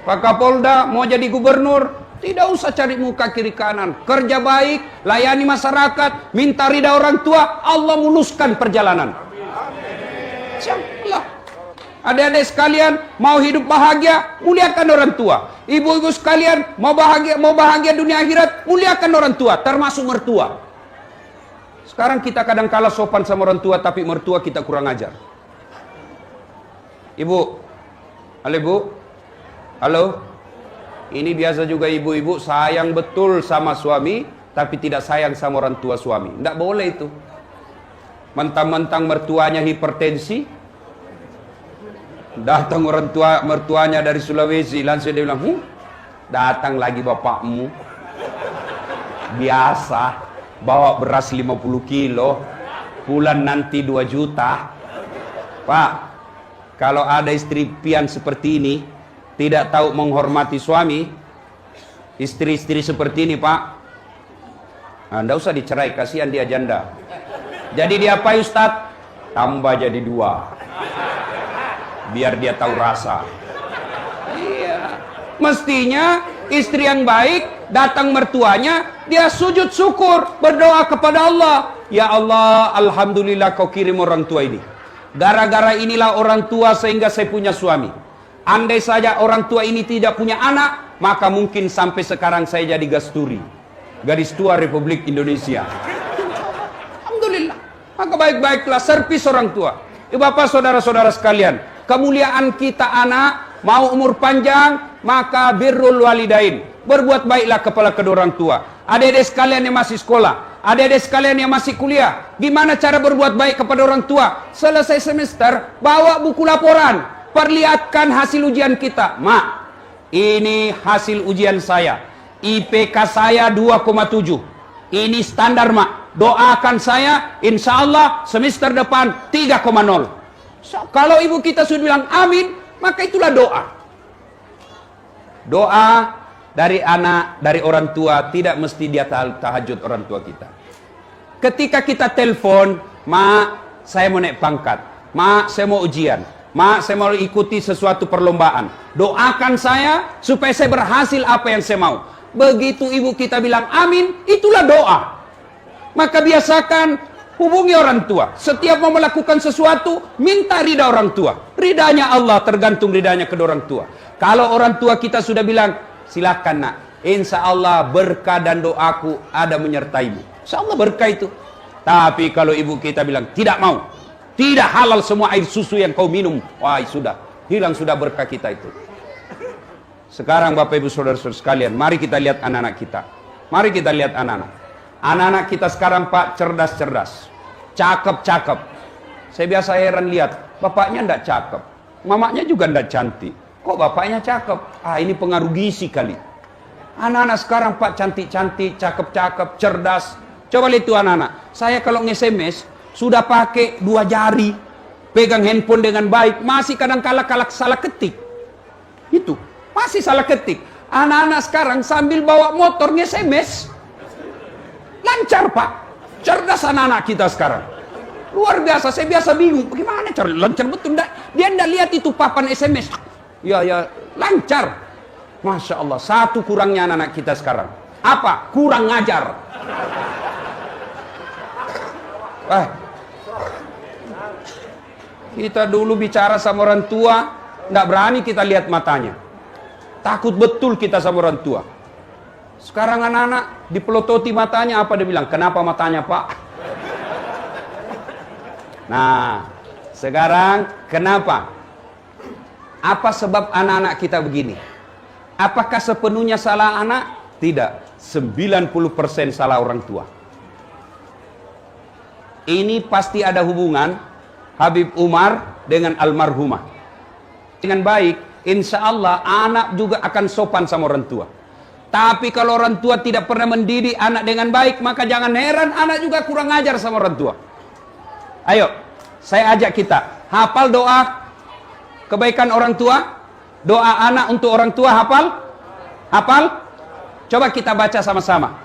Pak Kapolda mau jadi gubernur, tidak usah cari muka kiri kanan. Kerja baik, layani masyarakat, minta ridha orang tua, Allah muluskan perjalanan. Siaplah. Adik-adik sekalian, mau hidup bahagia, muliakan orang tua. Ibu-ibu sekalian, mau bahagia dunia akhirat, muliakan orang tua, termasuk mertua. Sekarang kita kadang kalah sopan sama orang tua, tapi mertua kita kurang ajar. Ibu, halo ibu, halo. Ini biasa juga ibu-ibu sayang betul sama suami, tapi tidak sayang sama orang tua suami. Tidak boleh itu. Mentang-mentang mertuanya hipertensi, datang mertuanya dari Sulawesi, langsung dia bilang, datang lagi bapakmu. Biasa, bawa beras 50 kilo, bulan nanti 2 juta. Pak, kalau ada istri pian seperti ini, tidak tahu menghormati suami, istri-istri seperti ini Pak, tidak usah dicerai, kasihan dia janda. Jadi dia apa Ustadz? Tambah jadi 2, biar dia tahu rasa. Iya. Mestinya istri yang baik, datang mertuanya, dia sujud syukur, berdoa kepada Allah. Ya Allah, alhamdulillah kau kirim orang tua ini. Gara-gara inilah orang tua sehingga saya punya suami. Andai saja orang tua ini tidak punya anak, maka mungkin sampai sekarang saya jadi gasturi, gadis tua Republik Indonesia. Alhamdulillah. Maka baik-baiklah servis orang tua. Bapak saudara-saudara sekalian, kemuliaan kita anak, mau umur panjang, maka birrul walidain, berbuat baiklah kepada kedua orang tua. Adik-adik sekalian yang masih sekolah, adik-adik sekalian yang masih kuliah, gimana cara berbuat baik kepada orang tua? Selesai semester, bawa buku laporan, perlihatkan hasil ujian kita. Mak, ini hasil ujian saya, IPK saya 2,7. Ini standar mak. Doakan saya, insya Allah semester depan 3,0. Kalau ibu kita sudah bilang amin, maka itulah doa. Doa dari anak, dari orang tua, tidak mesti dia tahajud orang tua kita. Ketika kita telepon, mak, saya mau naik pangkat, mak, saya mau ujian, mak, saya mau ikuti sesuatu perlombaan, doakan saya supaya saya berhasil apa yang saya mau. Begitu ibu kita bilang amin, itulah doa. Maka biasakan hubungi orang tua. Setiap mau melakukan sesuatu, minta ridha orang tua. Ridhanya Allah tergantung ridhanya kedua orang tua. Kalau orang tua kita sudah bilang, silakan nak, insya Allah berkah dan doaku ada menyertaimu. Insya Allah berkah itu. Tapi kalau ibu kita bilang, tidak mau, tidak halal semua air susu yang kau minum, wah sudah, hilang sudah berkah kita itu. Sekarang Bapak Ibu Saudara-saudara sekalian, mari kita lihat anak-anak kita. Mari kita lihat anak-anak. Anak-anak kita sekarang Pak, cerdas-cerdas, cakep-cakep. Saya biasa heran lihat, bapaknya ndak cakep, mamanya juga ndak cantik. Kok bapaknya cakep? Ah, ini pengaruh gizi kali. Anak-anak sekarang Pak, cantik-cantik, cakep-cakep, cerdas. Coba lihat itu anak-anak. Saya kalau nge-SMS, sudah pakai 2 jari, pegang handphone dengan baik, masih kadang-kala salah ketik. Itu, masih salah ketik. Anak-anak sekarang sambil bawa motor nge-SMS, lancar Pak, cerdas anak-anak kita sekarang, luar biasa. Saya biasa bingung, bagaimana cara lancar betul? Dia tidak lihat itu papan SMS, ya lancar, masya Allah. Satu kurangnya anak-anak kita sekarang, apa? Kurang ngajar. Kita dulu bicara sama orang tua, tidak berani kita lihat matanya, takut betul kita sama orang tua. Sekarang anak-anak dipelototi matanya, apa dia bilang? Kenapa matanya Pak? Nah, sekarang kenapa? Apa sebab anak-anak kita begini? Apakah sepenuhnya salah anak? Tidak, 90% salah orang tua. Ini pasti ada hubungan Habib Umar dengan almarhumah. Dengan baik, insya Allah anak juga akan sopan sama orang tua. Tapi kalau orang tua tidak pernah mendidik anak dengan baik, maka jangan heran anak juga kurang ajar sama orang tua. Ayo, saya ajak kita, hafal doa kebaikan orang tua, doa anak untuk orang tua, hafal? Hafal? Coba kita baca sama-sama.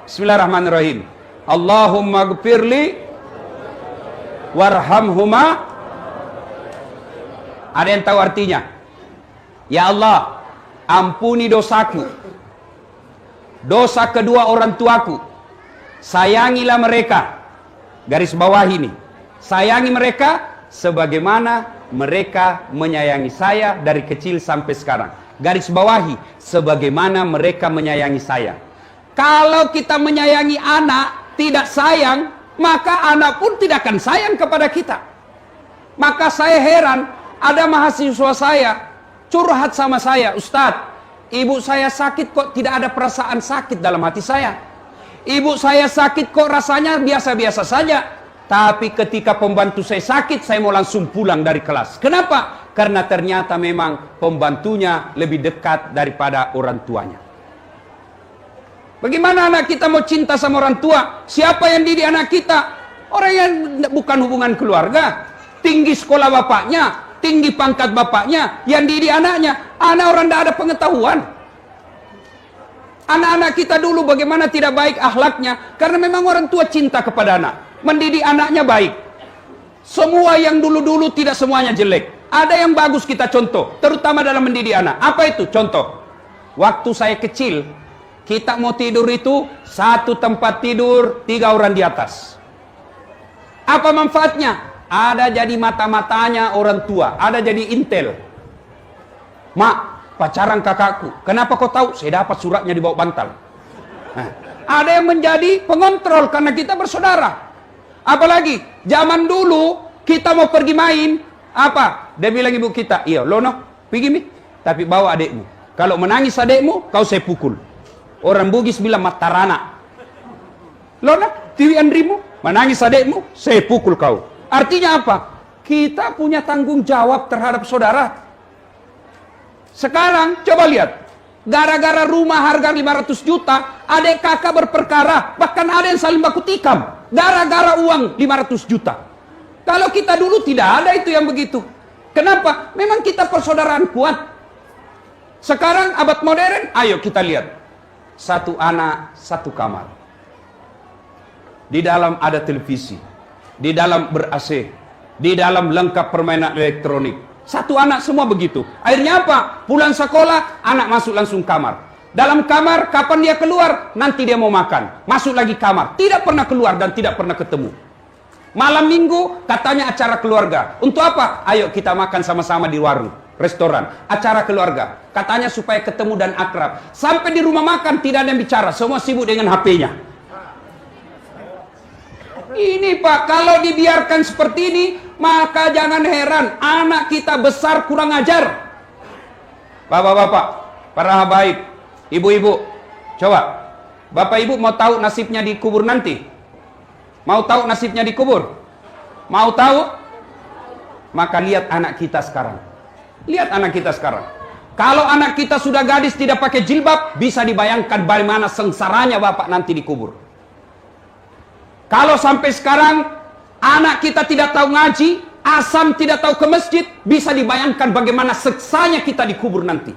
Bismillahirrahmanirrahim. Allahumma gfirli warhamhuma. Ada yang tahu artinya? Ya Allah, ampuni dosaku, dosa kedua orang tuaku. Sayangilah mereka. Garis bawah ini. Sayangi mereka sebagaimana mereka menyayangi saya dari kecil sampai sekarang. Garis bawahi, sebagaimana mereka menyayangi saya. Kalau kita menyayangi anak, tidak sayang, maka anak pun tidak akan sayang kepada kita. Maka saya heran, ada mahasiswa saya curhat sama saya, Ustadz, ibu saya sakit kok tidak ada perasaan sakit dalam hati saya. Ibu saya sakit kok rasanya biasa-biasa saja. Tapi ketika pembantu saya sakit, saya mau langsung pulang dari kelas. Kenapa? Karena ternyata memang pembantunya lebih dekat daripada orang tuanya. Bagaimana anak kita mau cinta sama orang tua? Siapa yang didik anak kita? Orang yang bukan hubungan keluarga. Tinggi sekolah bapaknya, tinggi pangkat bapaknya, yang didik anaknya. Anak orang tidak ada pengetahuan. Anak-anak kita dulu bagaimana tidak baik akhlaknya. Karena memang orang tua cinta kepada anak. Mendidik anaknya baik. Semua yang dulu-dulu tidak semuanya jelek. Ada yang bagus kita contoh, terutama dalam mendidik anak. Apa itu? Contoh. Waktu saya kecil, kita mau tidur itu satu tempat tidur 3 orang di atas. Apa manfaatnya? Ada jadi mata-matanya orang tua, ada jadi intel. Mak, pacaran kakakku. Kenapa kau tahu? Saya dapat suratnya di bawah bantal. Nah, ada yang menjadi pengontrol karena kita bersaudara. Apalagi zaman dulu kita mau pergi main, apa? Dia bilang ibu kita, iya, Lono, pergi mi, tapi bawa adekmu. Kalau menangis adekmu, kau saya pukul. Orang Bugis bilang matarana. Lono, tiwi andrimu, menangis adekmu, saya pukul kau. Artinya apa? Kita punya tanggung jawab terhadap saudara. Sekarang coba lihat, gara-gara rumah harga 500 juta, adik kakak berperkara, bahkan ada yang saling baku tikam. Gara-gara uang 500 juta. Kalau kita dulu tidak ada itu yang begitu. Kenapa? Memang kita persaudaraan kuat. Sekarang abad modern, ayo kita lihat. Satu anak, satu kamar. Di dalam ada televisi. Di dalam ber-AC. Di dalam lengkap permainan elektronik. Satu anak semua begitu. Akhirnya apa? Pulang sekolah, anak masuk langsung kamar. Dalam kamar, kapan dia keluar? Nanti dia mau makan. Masuk lagi kamar. Tidak pernah keluar dan tidak pernah ketemu. Malam minggu, katanya acara keluarga. Untuk apa? Ayo kita makan sama-sama di warung, restoran. Acara keluarga. Katanya supaya ketemu dan akrab. Sampai di rumah makan, tidak ada yang bicara. Semua sibuk dengan HP-nya. Ini Pak, kalau dibiarkan seperti ini, maka jangan heran. Anak kita besar kurang ajar. Bapak-bapak, para habaib, ibu-ibu, coba. Bapak ibu mau tahu nasibnya di kubur nanti? Mau tahu nasibnya di kubur? Mau tahu? Maka lihat anak kita sekarang. Lihat anak kita sekarang. Kalau anak kita sudah gadis tidak pakai jilbab, bisa dibayangkan bagaimana sengsaranya bapak nanti di kubur. Kalau sampai sekarang anak kita tidak tahu ngaji, asam tidak tahu ke masjid, bisa dibayangkan bagaimana seksanya kita di kubur nanti.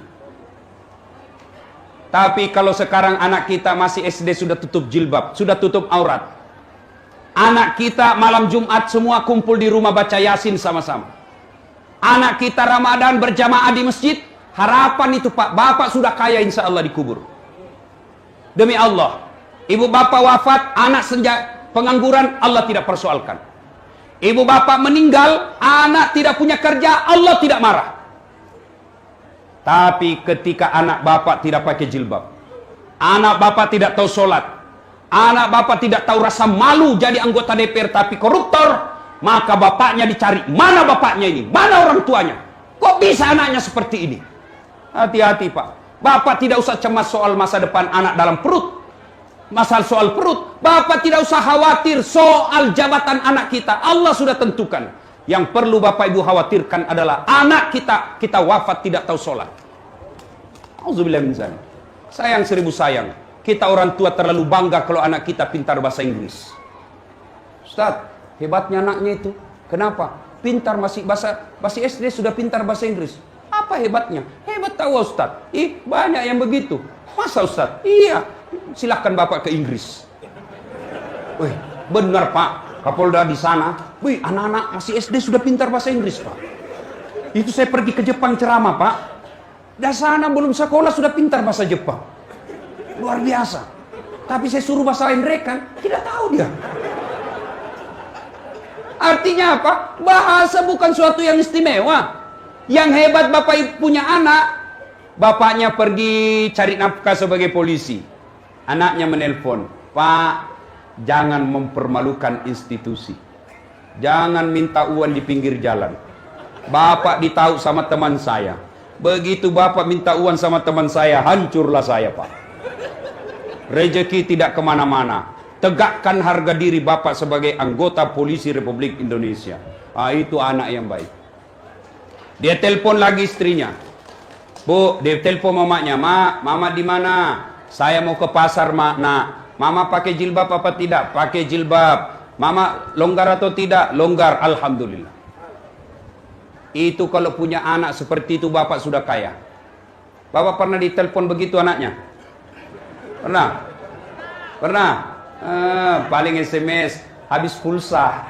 Tapi kalau sekarang anak kita masih SD sudah tutup jilbab, sudah tutup aurat. Anak kita malam Jumat semua kumpul di rumah baca Yasin sama-sama. Anak kita Ramadan berjamaah di masjid. Harapan itu Pak, bapak sudah kaya insya Allah di kubur. Demi Allah, ibu bapak wafat, anak pengangguran, Allah tidak persoalkan. Ibu bapak meninggal, anak tidak punya kerja, Allah tidak marah. Tapi ketika anak bapak tidak pakai jilbab, anak bapak tidak tahu sholat, anak bapak tidak tahu rasa malu jadi anggota DPR tapi koruptor, maka bapaknya dicari. Mana bapaknya ini? Mana orang tuanya? Kok bisa anaknya seperti ini? Hati-hati Pak. Bapak tidak usah cemas soal masa depan anak dalam perut. Masalah soal perut, bapak tidak usah khawatir soal jabatan anak kita. Allah sudah tentukan. Yang perlu bapak ibu khawatirkan adalah anak kita wafat tidak tahu sholat. Auzubillah min dzalik. Sayang seribu sayang. Kita orang tua terlalu bangga kalau anak kita pintar bahasa Inggris. Ustaz, hebatnya anaknya itu. Kenapa? Pintar masih SD sudah pintar bahasa Inggris. Apa hebatnya? Hebat tahu Ustaz. Banyak yang begitu. Masa Ustaz? Iya. Silahkan bapak ke Inggris. Wih, benar Pak. Kapolda di sana. Wih, anak-anak masih SD sudah pintar bahasa Inggris Pak. Itu saya pergi ke Jepang ceramah Pak. Dah sana belum sekolah sudah pintar bahasa Jepang. Luar biasa. Tapi saya suruh bahasain mereka, tidak tahu dia. Artinya apa? Bahasa bukan suatu yang istimewa. Yang hebat bapak punya anak, bapaknya pergi cari nafkah sebagai polisi. Anaknya menelpon, "Pak, jangan mempermalukan institusi. Jangan minta uang di pinggir jalan. Bapak ditahu sama teman saya. Begitu bapak minta uang sama teman saya, hancurlah saya, Pak. Rezeki tidak kemana-mana. Tegakkan harga diri bapak sebagai anggota polisi Republik Indonesia." Itu anak yang baik. Dia telepon lagi istrinya. Bu, dia telepon mamanya, "Ma, mama di mana? Saya mau ke pasar, Ma. Nah, mama pakai jilbab apa tidak? Pakai jilbab. Mama longgar atau tidak? Longgar, alhamdulillah." Itu kalau punya anak seperti itu bapak sudah kaya. Bapak pernah ditelepon begitu anaknya? Pernah? Pernah? Paling SMS habis pulsa.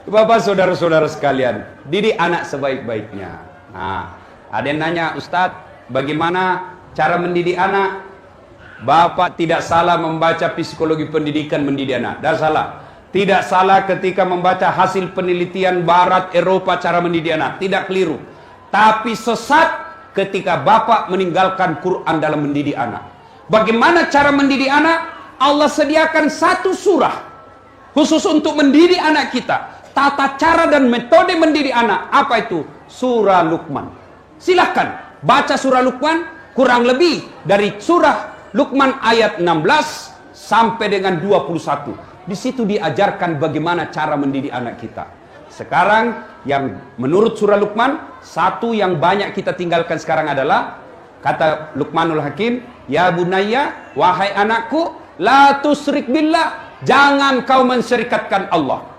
Bapak saudara-saudara sekalian, didik anak sebaik-baiknya. Nah, ada yang nanya, "Ustadz, bagaimana cara mendidik anak?" Bapak tidak salah membaca psikologi pendidikan mendidik anak. Tidak salah. Tidak salah ketika membaca hasil penelitian Barat, Eropa cara mendidik anak. Tidak keliru. Tapi sesat ketika bapak meninggalkan Quran dalam mendidik anak. Bagaimana cara mendidik anak? Allah sediakan satu surah khusus untuk mendidik anak kita. Tata cara dan metode mendidik anak. Apa itu? Surah Luqman. Silahkan baca surah Luqman, kurang lebih dari surah Luqman ayat 16 sampai dengan 21. Di situ diajarkan bagaimana cara mendidik anak kita. Sekarang yang menurut surah Luqman, satu yang banyak kita tinggalkan sekarang adalah kata Luqmanul Hakim, "Ya bunayya, wahai anakku, la tusyrik billah, jangan kau mensyirikatkan Allah."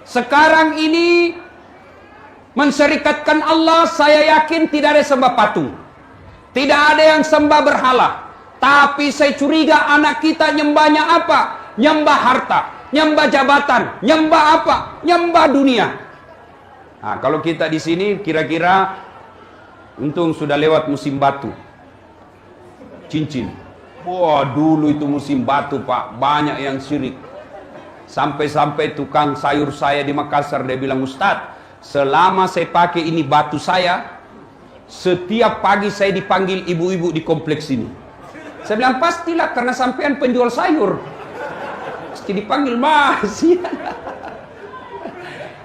Sekarang ini mensyirikatkan Allah, saya yakin tidak ada sembah patung. Tidak ada yang sembah berhala. Tapi saya curiga anak kita nyembahnya apa? Nyembah harta, nyembah jabatan, nyembah apa? Nyembah dunia. Nah, kalau kita di sini kira-kira untung sudah lewat musim batu. Cincin. Wah, dulu itu musim batu, Pak. Banyak yang syirik. Sampai-sampai tukang sayur saya di Makassar dia bilang, "Ustadz, selama saya pakai ini batu saya, setiap pagi saya dipanggil ibu-ibu di kompleks ini." Saya bilang, "Pastilah karena sampean penjual sayur. Pasti dipanggil masih."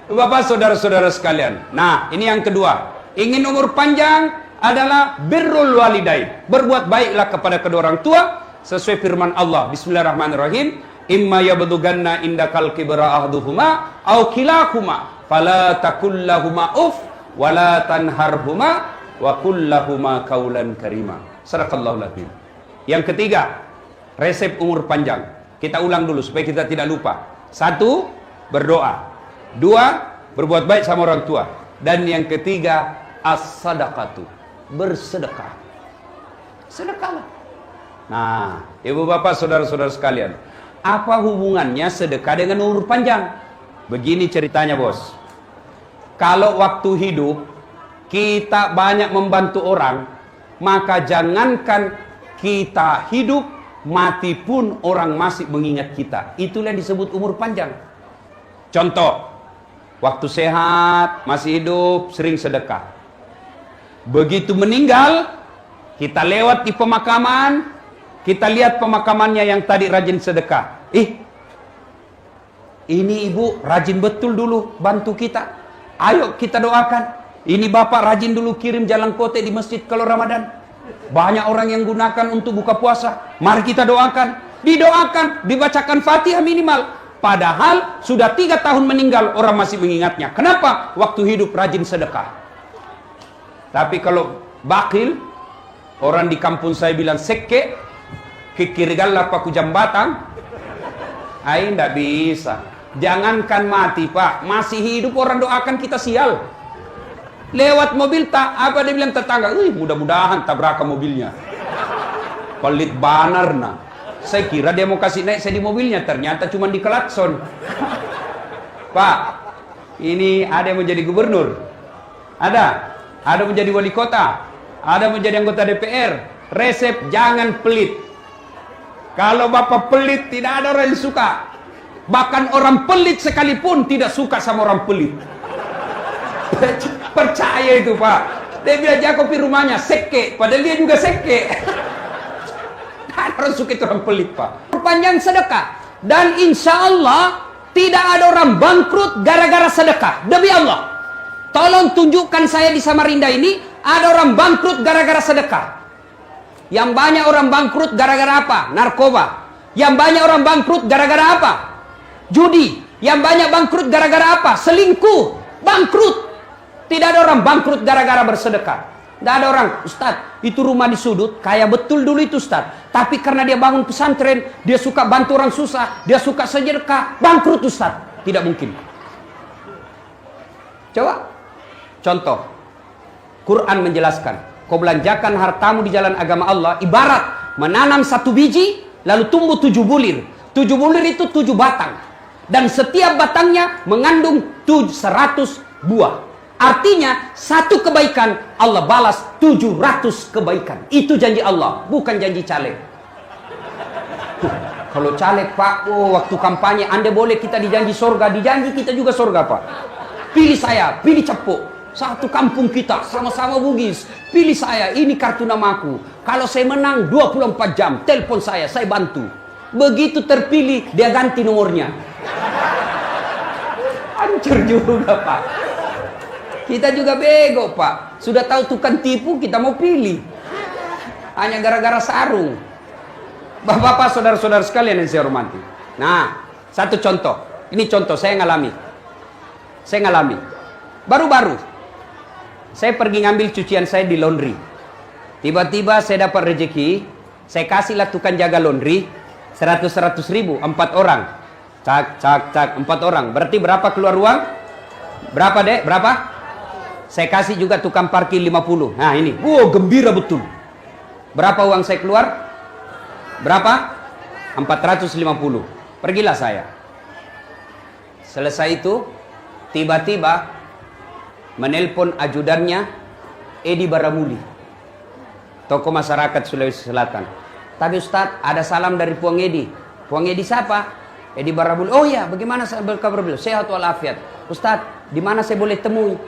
Bapak saudara-saudara sekalian. Nah, ini yang kedua. Ingin umur panjang adalah birrul walidain. Berbuat baiklah kepada kedua orang tua sesuai firman Allah. Bismillahirrahmanirrahim. "Imma yabduganna indakal kibra ahduhuma aw kilahuma fala takul lahuma uf wala tanharhuma wa qul lahuma qaulan karima." Sadaqallahul azim. Yang ketiga, resep umur panjang. Kita ulang dulu supaya kita tidak lupa. Satu, berdoa. Dua, berbuat baik sama orang tua. Dan yang ketiga, as-sadaqatu, bersedekah. Sedekahlah. Nah, ibu bapak saudara-saudara sekalian, apa hubungannya sedekah dengan umur panjang? Begini ceritanya, bos. Kalau waktu hidup kita banyak membantu orang, maka jangankan kita hidup, mati pun orang masih mengingat kita. Itulah yang disebut umur panjang. Contoh, waktu sehat, masih hidup, sering sedekah. Begitu meninggal, kita lewat di pemakaman, kita lihat pemakamannya yang tadi rajin sedekah. Ini ibu rajin betul dulu bantu kita. Ayo kita doakan. Ini bapak rajin dulu kirim jalan kote di masjid kalau Ramadan. Banyak orang yang gunakan untuk buka puasa. Mari kita doakan. Didoakan, dibacakan Fatihah minimal. Padahal sudah 3 tahun meninggal, orang masih mengingatnya. Kenapa? Waktu hidup rajin sedekah. Tapi kalau bakil, orang di kampung saya bilang sekke, kikirigalla paku jambatan. Tidak bisa. Jangankan mati, Pak. Masih hidup orang doakan kita sial. Lewat mobil tak apa dia bilang tetangga, mudah-mudahan tabrakan mobilnya. Pelit banar nah. Saya kira dia mau kasih naik saya di mobilnya, ternyata cuma di klakson. Pak, ini ada yang mau jadi gubernur. Ada menjadi wali kota, ada menjadi anggota DPR. Resep jangan pelit. Kalau bapak pelit, tidak ada orang yang suka. Bahkan orang pelit sekalipun tidak suka sama orang pelit. Percaya itu pak. Dia bilang Jakob di rumahnya seke, padahal dia juga seke. Orang suka itu orang pelit pak. Perpanjang sedekah. Dan insya Allah tidak ada orang bangkrut gara-gara sedekah. Demi Allah. Tolong tunjukkan saya di Samarinda ini ada orang bangkrut gara-gara sedekah. Yang banyak orang bangkrut gara-gara apa? Narkoba. Yang banyak orang bangkrut gara-gara apa? Judi. Yang banyak bangkrut gara-gara apa? Selingkuh. Bangkrut. Tidak ada orang bangkrut gara-gara bersedekah. Tidak ada orang, Ustadz, itu rumah di sudut, kaya betul dulu itu Ustadz. Tapi karena dia bangun pesantren, dia suka bantu orang susah, dia suka sedekah, bangkrut Ustadz. Tidak mungkin. Coba. Contoh. Quran menjelaskan. Kau belanjakan hartamu di jalan agama Allah ibarat menanam satu biji lalu tumbuh 7 bulir. 7 bulir itu 7 batang. Dan setiap batangnya mengandung 100 buah. Artinya satu kebaikan Allah balas 700 kebaikan. Itu janji Allah, bukan janji caleg. Kalau caleg pak, waktu kampanye Anda boleh kita dijanji surga, dijanji kita juga surga pak. Pilih saya, pilih Cepuk. Satu kampung kita, sama-sama Bugis. Pilih saya, ini kartu namaku. Kalau saya menang 24 jam, telepon saya bantu. Begitu terpilih, dia ganti nomornya. Hancur juga pak. Kita juga bego pak. Sudah tahu tukang tipu, kita mau pilih. Hanya gara-gara sarung. Bapak-bapak, saudara-saudara sekalian yang saya hormati. Nah, satu contoh. Ini contoh, saya ngalami. Baru-baru. Saya pergi ngambil cucian saya di laundry. Tiba-tiba saya dapat rezeki. Saya kasihlah tukang jaga laundry 100 ribu, 4 orang. Cak, 4 orang. Berarti berapa keluar uang? Berapa dek? Berapa? Saya kasih juga tukang parkir 50. Nah ini. Gembira betul. Berapa uang saya keluar? Berapa? 450. Pergilah saya. Selesai itu, tiba-tiba menelpon ajudannya Edi Baramuli, tokoh masyarakat Sulawesi Selatan. Tapi Ustadz, ada salam dari Puang Edi. Puang Edi siapa? Edi Baramuli. Oh ya, bagaimana kabar beliau? Sehat walafiat. Ustadz, di mana saya boleh temui?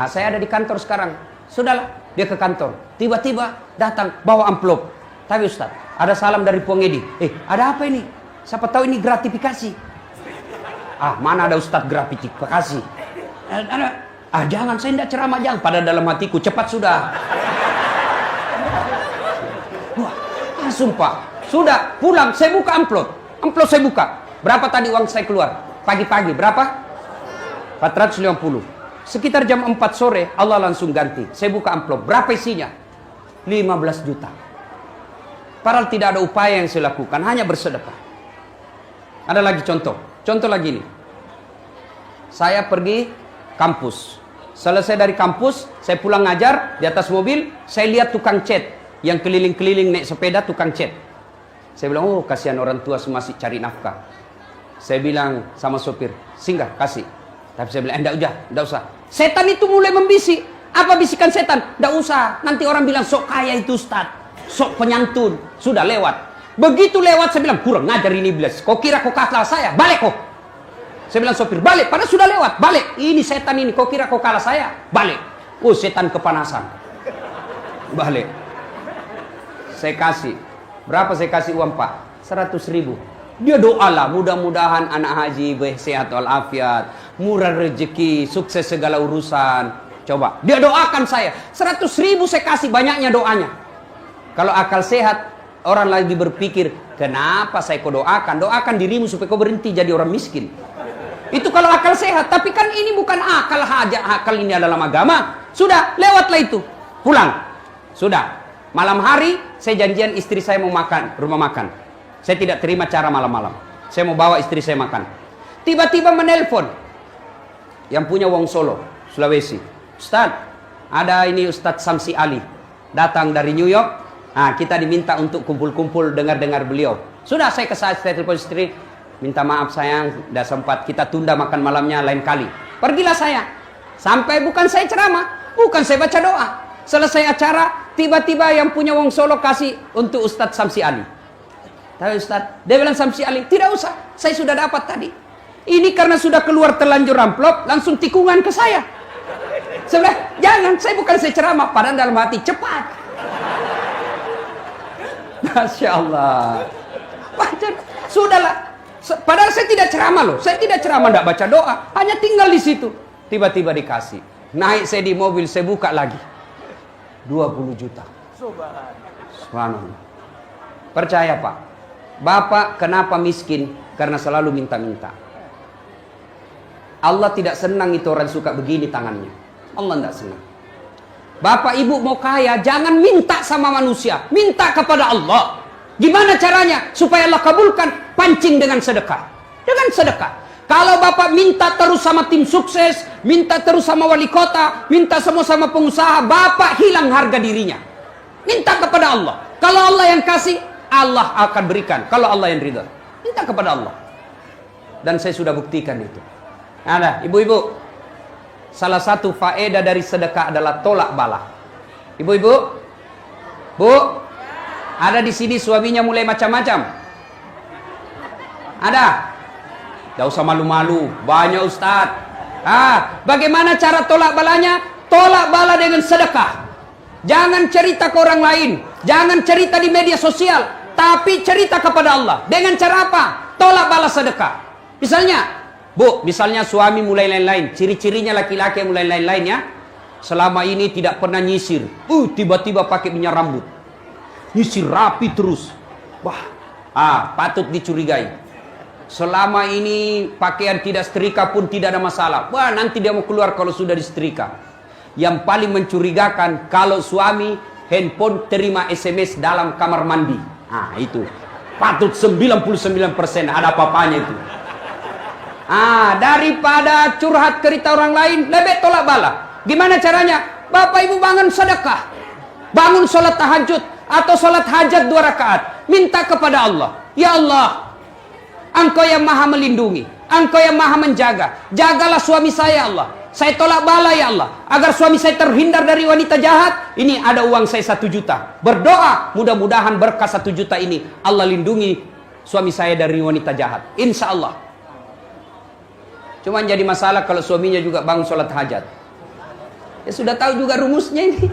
Saya ada di kantor sekarang. Sudahlah, dia ke kantor. Tiba-tiba datang bawa amplop. Tapi Ustadz, ada salam dari Puang Edi. Ada apa ini? Siapa tahu ini gratifikasi. Mana ada Ustadz gratifikasi? Jangan, saya tidak ceramah, jangan. Pada dalam hatiku, cepat sudah. Wah, sumpah. Sudah, pulang, saya buka amplop. Amplop saya buka. Berapa tadi uang saya keluar? Pagi-pagi, berapa? 450. Sekitar jam 4 sore, Allah langsung ganti. Saya buka amplop. Berapa isinya? 15 juta. Padahal tidak ada upaya yang saya lakukan, hanya bersedekah. Ada lagi contoh. Contoh lagi nih. Saya pergi kampus. Selesai dari kampus, saya pulang ngajar di atas mobil, saya lihat tukang cat yang keliling-keliling naik sepeda, tukang cat. Saya bilang, kasihan orang tua masih cari nafkah. Saya bilang sama sopir, singgah, kasih. Tapi saya bilang, enggak usah. Setan itu mulai membisik. Apa bisikan setan? Enggak usah. Nanti orang bilang, sok kaya itu Ustaz, sok penyantun. Sudah lewat. Begitu lewat, saya bilang, kurang ngajar ini iblis. Kau kira kau kalah saya? Balik kau. Saya bilang sopir, balik. Padahal sudah lewat. Balik. Ini setan ini. Kau kira kau kalah saya? Balik. Setan kepanasan. Balik. Saya kasih. Berapa saya kasih uang pak? 100 ribu. Dia doalah. Mudah-mudahan anak haji sehat walafiat. Murah rezeki. Sukses segala urusan. Coba. Dia doakan saya. 100 ribu saya kasih. Banyaknya doanya. Kalau akal sehat. Orang lagi berpikir. Kenapa saya kau doakan? Doakan dirimu supaya kau berhenti jadi orang miskin. Itu kalau akal sehat. Tapi kan ini bukan akal hajat. Akal ini adalah agama. Sudah, lewatlah itu. Pulang. Sudah. Malam hari, saya janjian istri saya mau makan. Rumah makan. Saya tidak terima cara malam-malam. Saya mau bawa istri saya makan. Tiba-tiba menelpon. Yang punya Wong Solo, Sulawesi. Ustadz, ada ini Ustadz Samsi Ali. Datang dari New York. Nah, kita diminta untuk kumpul-kumpul dengar-dengar beliau. Sudah, saya telepon istri. Minta maaf sayang, tidak sempat. Kita tunda makan malamnya lain kali. Pergilah saya. Sampai bukan saya ceramah, bukan saya baca doa. Selesai acara, tiba-tiba yang punya Wong Solo kasih untuk Ustadz Samsi Ali. Tapi Ustadz, dia bilang Samsi Ali, tidak usah, saya sudah dapat tadi. Ini karena sudah keluar terlanjur amplop, langsung tikungan ke saya. Saya bilang, jangan, saya ceramah, padahal dalam hati cepat. Masya Allah. Sudahlah. Padahal saya tidak ceramah loh. Saya tidak ceramah, tidak baca doa. Hanya tinggal di situ. Tiba-tiba dikasih. Naik saya di mobil, saya buka lagi. 20 juta. Subhanallah. Percaya Pak. Bapak kenapa miskin? Karena selalu minta-minta. Allah tidak senang itu orang suka begini tangannya. Allah tidak senang. Bapak ibu mau kaya, jangan minta sama manusia. Minta kepada Allah. Gimana caranya? Supaya Allah kabulkan. Pancing dengan sedekah. Dengan sedekah. Kalau bapak minta terus sama tim sukses, minta terus sama wali kota, minta semua sama pengusaha, bapak hilang harga dirinya. Minta kepada Allah. Kalau Allah yang kasih, Allah akan berikan. Kalau Allah yang ridha, minta kepada Allah. Dan saya sudah buktikan itu. Ada, ibu-ibu. Salah satu faedah dari sedekah adalah tolak bala. Ibu-ibu, Bu, ada di sini suaminya mulai macam-macam. Ada? Tidak usah malu-malu, banyak Ustadz. Bagaimana cara tolak balanya? Tolak bala dengan sedekah. Jangan cerita ke orang lain, jangan cerita di media sosial, tapi cerita kepada Allah. Dengan cara apa? Tolak bala sedekah. Misalnya, Bu, misalnya suami mulai lain-lain, ciri-cirinya laki-laki yang mulai lain-lain ya. Selama ini tidak pernah nyisir, tiba-tiba pakai minyak rambut, nyisir rapi terus. Wah, patut dicurigai. Selama ini pakaian tidak setrika pun tidak ada masalah. Wah, nanti dia mau keluar kalau sudah disetrika. Yang paling mencurigakan kalau suami handphone terima SMS dalam kamar mandi. Itu patut 99% ada apa-apanya itu. Daripada curhat cerita orang lain, lebih tolak bala. Gimana caranya? Bapak ibu bangun sedekah, bangun sholat tahajud atau sholat hajat 2 rakaat, minta kepada Allah, ya Allah, Engkau yang maha melindungi, Engkau yang maha menjaga, jagalah suami saya Allah. Saya tolak bala ya Allah, agar suami saya terhindar dari wanita jahat. Ini ada uang saya 1 juta. Berdoa, mudah-mudahan berkah 1 juta ini Allah lindungi suami saya dari wanita jahat. Insya Allah. Cuman jadi masalah kalau suaminya juga bangun sholat hajat. Ya sudah tahu juga rumusnya ini.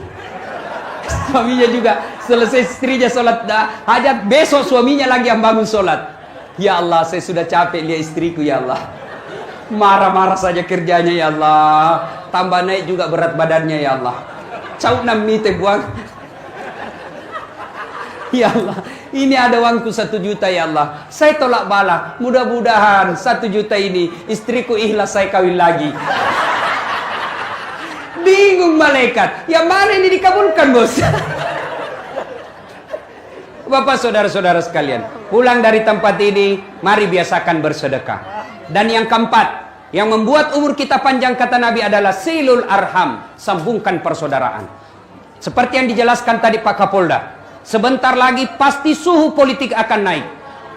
Suaminya juga selesai istrinya sholat hajat, besok suaminya lagi yang bangun sholat. Ya Allah, saya sudah capek lihat istriku ya Allah. Marah-marah saja kerjanya ya Allah. Tambah naik juga berat badannya ya Allah. Cau nami teh buang. Ya Allah, ini ada uangku 1 juta ya Allah. Saya tolak bala. Mudah-mudahan 1 juta ini istriku ikhlas saya kawin lagi. Bingung malaikat. Yang mana ini dikabulkan bos? Bapak saudara-saudara sekalian, pulang dari tempat ini, mari biasakan bersedekah. Dan yang keempat, yang membuat umur kita panjang kata Nabi adalah silul arham, sambungkan persaudaraan. Seperti yang dijelaskan tadi Pak Kapolda, sebentar lagi pasti suhu politik akan naik.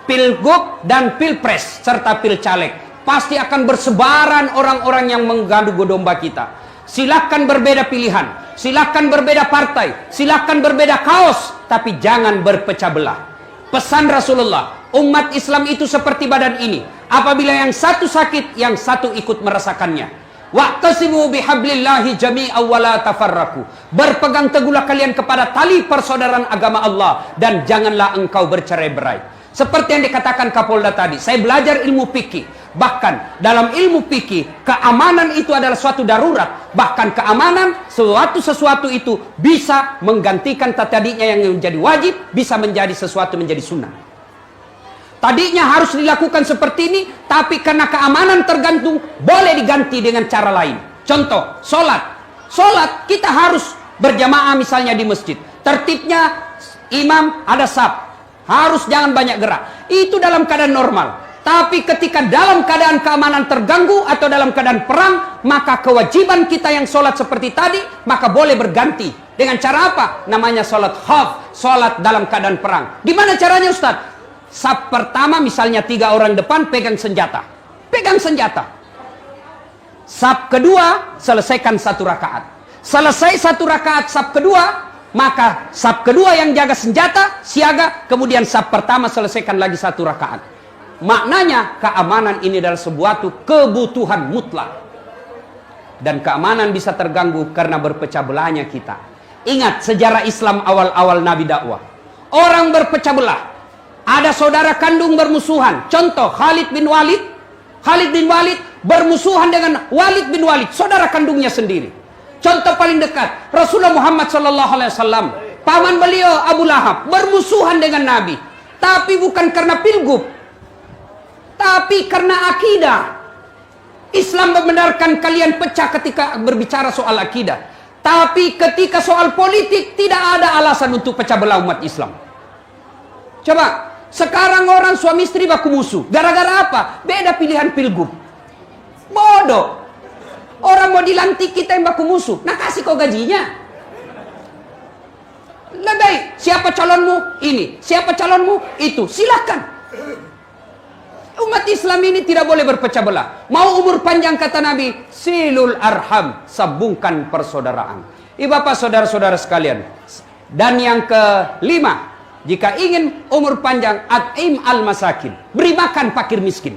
Pilgub dan pilpres serta pilcaleg pasti akan bersebaran orang-orang yang mengganggu domba kita. Silakan berbeda pilihan, silakan berbeda partai, silakan berbeda kaos, tapi jangan berpecah belah. Pesan Rasulullah, umat Islam itu seperti badan ini. Apabila yang satu sakit, yang satu ikut merasakannya. Wa'tasimu bihablillahi jami'an wa la tafarraqu. Berpegang teguhlah kalian kepada tali persaudaraan agama Allah dan janganlah engkau bercerai-berai. Seperti yang dikatakan Kapolda tadi, saya belajar ilmu fikih. Bahkan dalam ilmu fikih, keamanan itu adalah suatu darurat. Bahkan keamanan sesuatu itu bisa menggantikan tadinya yang menjadi wajib, bisa menjadi sesuatu menjadi sunnah. Tadinya harus dilakukan seperti ini, tapi karena keamanan tergantung, boleh diganti dengan cara lain. Contoh, sholat. Sholat kita harus berjamaah misalnya di masjid. Tertibnya imam ada saf. Harus jangan banyak gerak. Itu dalam keadaan normal. Tapi ketika dalam keadaan keamanan terganggu atau dalam keadaan perang, maka kewajiban kita yang sholat seperti tadi, maka boleh berganti. Dengan cara apa? Namanya sholat khawf, sholat dalam keadaan perang. Gimana caranya Ustaz? Saf pertama misalnya 3 orang depan pegang senjata. Pegang senjata. saf kedua selesaikan 1 rakaat. Selesai 1 rakaat saf kedua, maka saf kedua yang jaga senjata, siaga, kemudian saf pertama selesaikan lagi 1 rakaat. Maknanya keamanan ini adalah sebuah kebutuhan mutlak. Dan keamanan bisa terganggu karena berpecah belahnya kita. Ingat sejarah Islam awal-awal Nabi dakwah. Orang berpecah belah. Ada saudara kandung bermusuhan. Contoh Khalid bin Walid. Khalid bin Walid bermusuhan dengan Walid bin Walid, saudara kandungnya sendiri. Contoh paling dekat, Rasulullah Muhammad SAW, paman beliau Abu Lahab bermusuhan dengan Nabi. Tapi bukan karena pilgub, tapi karena akidah. Islam membenarkan kalian pecah ketika berbicara soal akidah. Tapi ketika soal politik, tidak ada alasan untuk pecah belah umat Islam. Coba, sekarang orang suami istri baku musuh. Gara-gara apa? Beda pilihan pilgub. Bodoh. Orang mau dilantik, kita yang baku musuh. Nah, kasih kau gajinya. Lebih, siapa calonmu? Ini. Siapa calonmu? Itu. Silakan. Umat Islam ini tidak boleh berpecah belah. Mau umur panjang kata Nabi, silul arham, sambungkan persaudaraan. Bapak saudara-saudara sekalian. Dan yang kelima, jika ingin umur panjang, at'im al masakin, beri makan fakir miskin.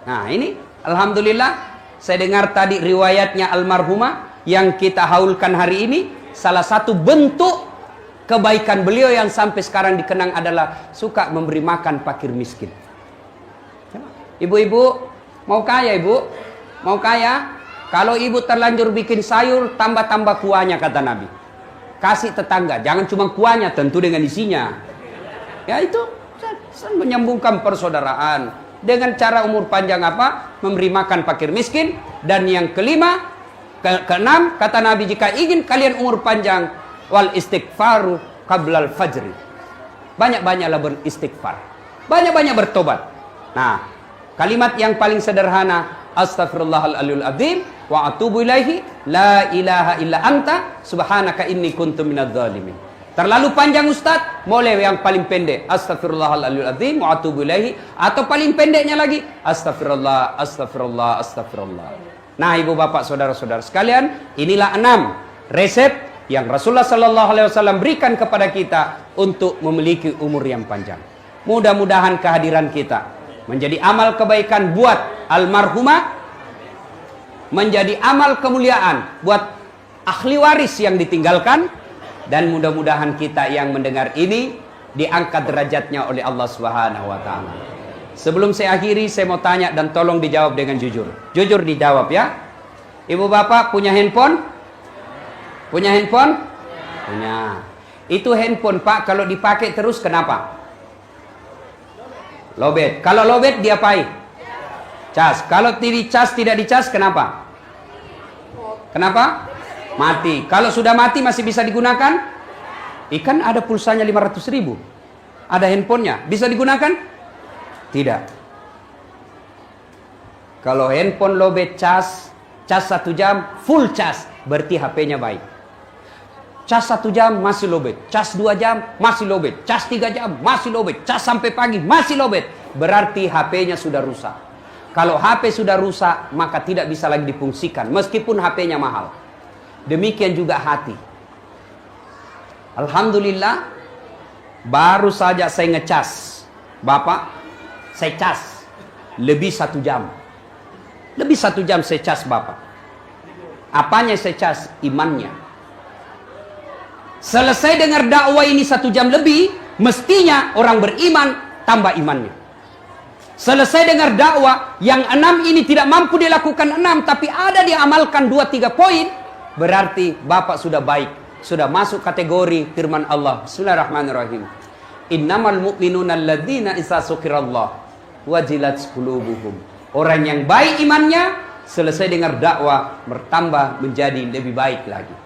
Nah ini, alhamdulillah, saya dengar tadi riwayatnya almarhumah yang kita haulkan hari ini. Salah satu bentuk kebaikan beliau yang sampai sekarang dikenang adalah suka memberi makan fakir miskin. Ibu-ibu, mau kaya ibu? Mau kaya? Kalau ibu terlanjur bikin sayur, tambah-tambah kuahnya kata Nabi. Kasih tetangga, jangan cuma kuahnya, tentu dengan isinya. Ya itu, menyambungkan persaudaraan. Dengan cara umur panjang apa? Memberi makan fakir miskin. Dan yang kelima, keenam, kata Nabi, jika ingin kalian umur panjang, wal istighfaru qablal fajri. Banyak-banyaklah beristighfar. Banyak-banyak bertobat. Nah, kalimat yang paling sederhana, astaghfirullahaladzim azim wa atubu ilaihi la ilaha illa anta subhanaka inni kuntu minadz zalimin. Terlalu panjang Ustaz, boleh yang paling pendek, astaghfirullahaladzim azim wa atubu ilaihi, atau paling pendeknya lagi, astagfirullah, astagfirullah, astagfirullah. Nah, ibu bapak saudara-saudara sekalian, inilah 6 resep yang Rasulullah SAW berikan kepada kita untuk memiliki umur yang panjang. Mudah-mudahan kehadiran kita menjadi amal kebaikan buat almarhumah, menjadi amal kemuliaan buat ahli waris yang ditinggalkan, dan mudah-mudahan kita yang mendengar ini diangkat derajatnya oleh Allah Subhanahu wa taala. Sebelum saya akhiri, saya mau tanya dan tolong dijawab dengan jujur. Jujur dijawab ya. Ibu bapak punya handphone? Punya handphone? Punya. Itu handphone Pak kalau dipakai terus kenapa? Lobet. Kalau lobet diapain? Cas. Kalau dicas tidak dicas kenapa? Kenapa? Mati. Kalau sudah mati masih bisa digunakan? Ikan ada pulsanya 500.000. Ada handphonenya. Bisa digunakan? Tidak. Kalau handphone lobet cas 1 jam full cas, berarti HP-nya baik. Cas 1 jam masih lobet, cas 2 jam masih lobet, cas 3 jam masih lobet, cas sampai pagi masih lobet. Berarti HP-nya sudah rusak. Kalau HP sudah rusak, maka tidak bisa lagi difungsikan, meskipun HP-nya mahal. Demikian juga hati. Alhamdulillah, baru saja saya ngecas. Bapak, saya cas lebih 1 jam. Lebih 1 jam saya cas Bapak. Apanya saya cas? Imannya. Selesai dengar dakwah ini 1 jam lebih, mestinya orang beriman tambah imannya. Selesai dengar dakwah yang 6 ini tidak mampu dilakukan 6, tapi ada diamalkan 2-3 poin, berarti Bapak sudah baik, sudah masuk kategori firman Allah. Bismillahirrahmanirrahim. Innamal mu'minuna alladzina idza dzukirallah wajilat qulubuhum. Orang yang baik imannya, selesai dengar dakwah bertambah menjadi lebih baik lagi.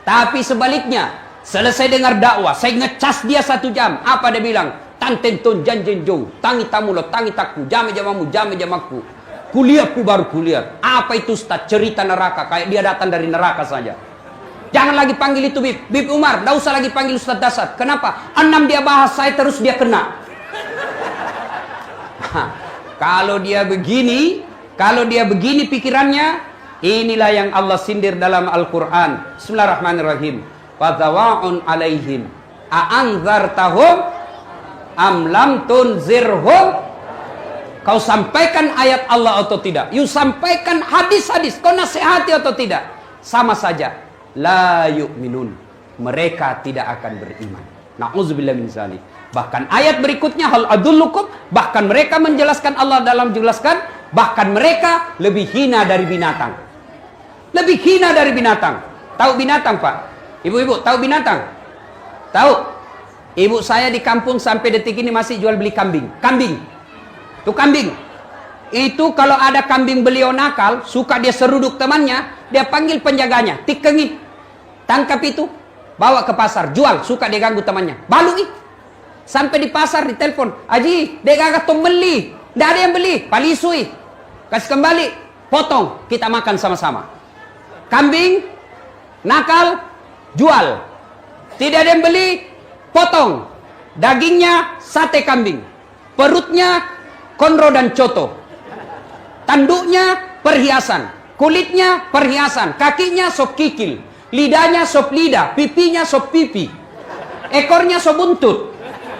Tapi sebaliknya, selesai dengar dakwah, saya ngecas dia 1 jam. Apa dia bilang? Tantenton janjenjong, tangi tamulo, tangi takku, jame jamamu, jame jamaku. Kuliahku baru kuliah. Apa itu Ustaz? Cerita neraka, kayak dia datang dari neraka saja. Jangan lagi panggil itu Bib Umar, tidak usah lagi panggil Ustaz Dasar. Kenapa? 6 dia bahas, saya terus dia kena. Kalau dia begini, Kalau dia begini pikirannya, inilah yang Allah sindir dalam Al-Quran. Bismillahirrahmanirrahim. Fadzawa'un alaihim a'anzartahum am lam tunzirhum. Kau sampaikan ayat Allah atau tidak, you sampaikan hadis-hadis, kau nasihati atau tidak, sama saja. La yu'minun, mereka tidak akan beriman. Na'udzubillah min dzalik. Bahkan ayat berikutnya, hal adullukum, bahkan mereka menjelaskan, Allah dalam jelaskan, bahkan mereka lebih hina dari binatang. Lebih hina dari binatang. Tahu binatang, Pak? Ibu-ibu, tahu binatang? Tahu? Ibu saya di kampung sampai detik ini masih jual beli kambing. Kambing. Itu kambing. Itu kalau ada kambing beliau nakal, suka dia seruduk temannya, dia panggil penjaganya, tikengin. Tangkap itu, bawa ke pasar, jual, suka dia ganggu temannya. Balui. Sampai di pasar ditelepon, "Aji, dia gak tong beli." Tidak ada yang beli, palisui. Kasih kembali, potong, kita makan sama-sama. Kambing nakal, jual. Tidak ada yang beli, potong. Dagingnya sate kambing. Perutnya konro dan coto. Tanduknya perhiasan, kulitnya perhiasan, kakinya sop kikil, lidahnya sop lidah, pipinya sop pipi, ekornya sop buntut.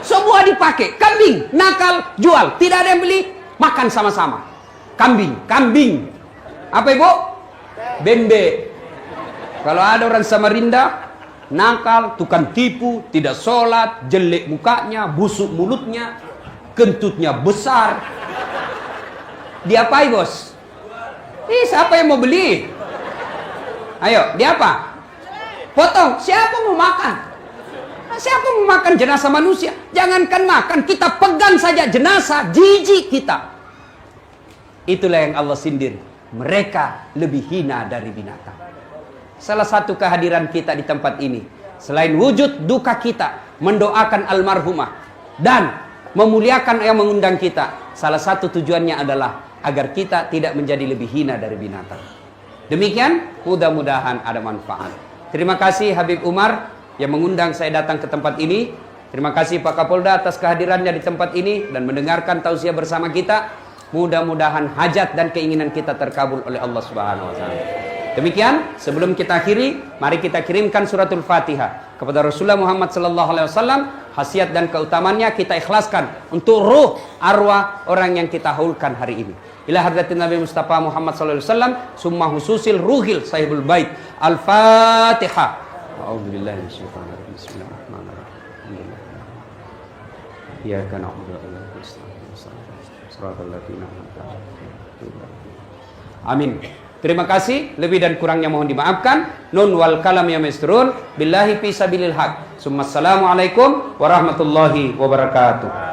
Semua dipakai. Kambing nakal, jual. Tidak ada yang beli, makan sama-sama. Kambing, kambing. Apa ibu? Bembe. Kalau ada orang Samarinda nakal, tukang tipu, tidak sholat, jelek mukanya, busuk mulutnya, kentutnya besar, diapai bos? Siapa yang mau beli? Ayo, diapa? Potong. Siapa mau makan? Siapa mau makan jenazah manusia? Jangankan makan, kita pegang saja jenazah, jijik kita. Itulah yang Allah sindir. Mereka lebih hina dari binatang. Salah satu kehadiran kita di tempat ini, selain wujud duka kita, mendoakan almarhumah dan memuliakan yang mengundang kita, salah satu tujuannya adalah agar kita tidak menjadi lebih hina dari binatang. Demikian, mudah-mudahan ada manfaat. Terima kasih Habib Umar yang mengundang saya datang ke tempat ini. Terima kasih Pak Kapolda atas kehadirannya di tempat ini dan mendengarkan tausiah bersama kita. Mudah-mudahan hajat dan keinginan kita terkabul oleh Allah Subhanahu wa taala. Demikian, sebelum kita akhiri, mari kita kirimkan suratul Fatihah kepada Rasulullah Muhammad sallallahu alaihi wasallam. Khasiat dan keutamannya kita ikhlaskan untuk ruh arwah orang yang kita haulkan hari ini. Ila hadratin Nabi Mustafa Muhammad sallallahu alaihi wasallam, summa hususil ruhil sahibul bait. Al-Fatihah. A'udzubillahi minasyaitonir rajim. Bismillahirrahmanirrahim. Iyyaka na'budu wa iyyaka nasta'in. Shiratal ladzina an'amta 'alaihim. Amin. Terima kasih, lebih dan kurangnya mohon dimaafkan. Nun wal kalam ya masrun billahi fi sabilil haq. Assalamualaikum warahmatullahi wabarakatuh.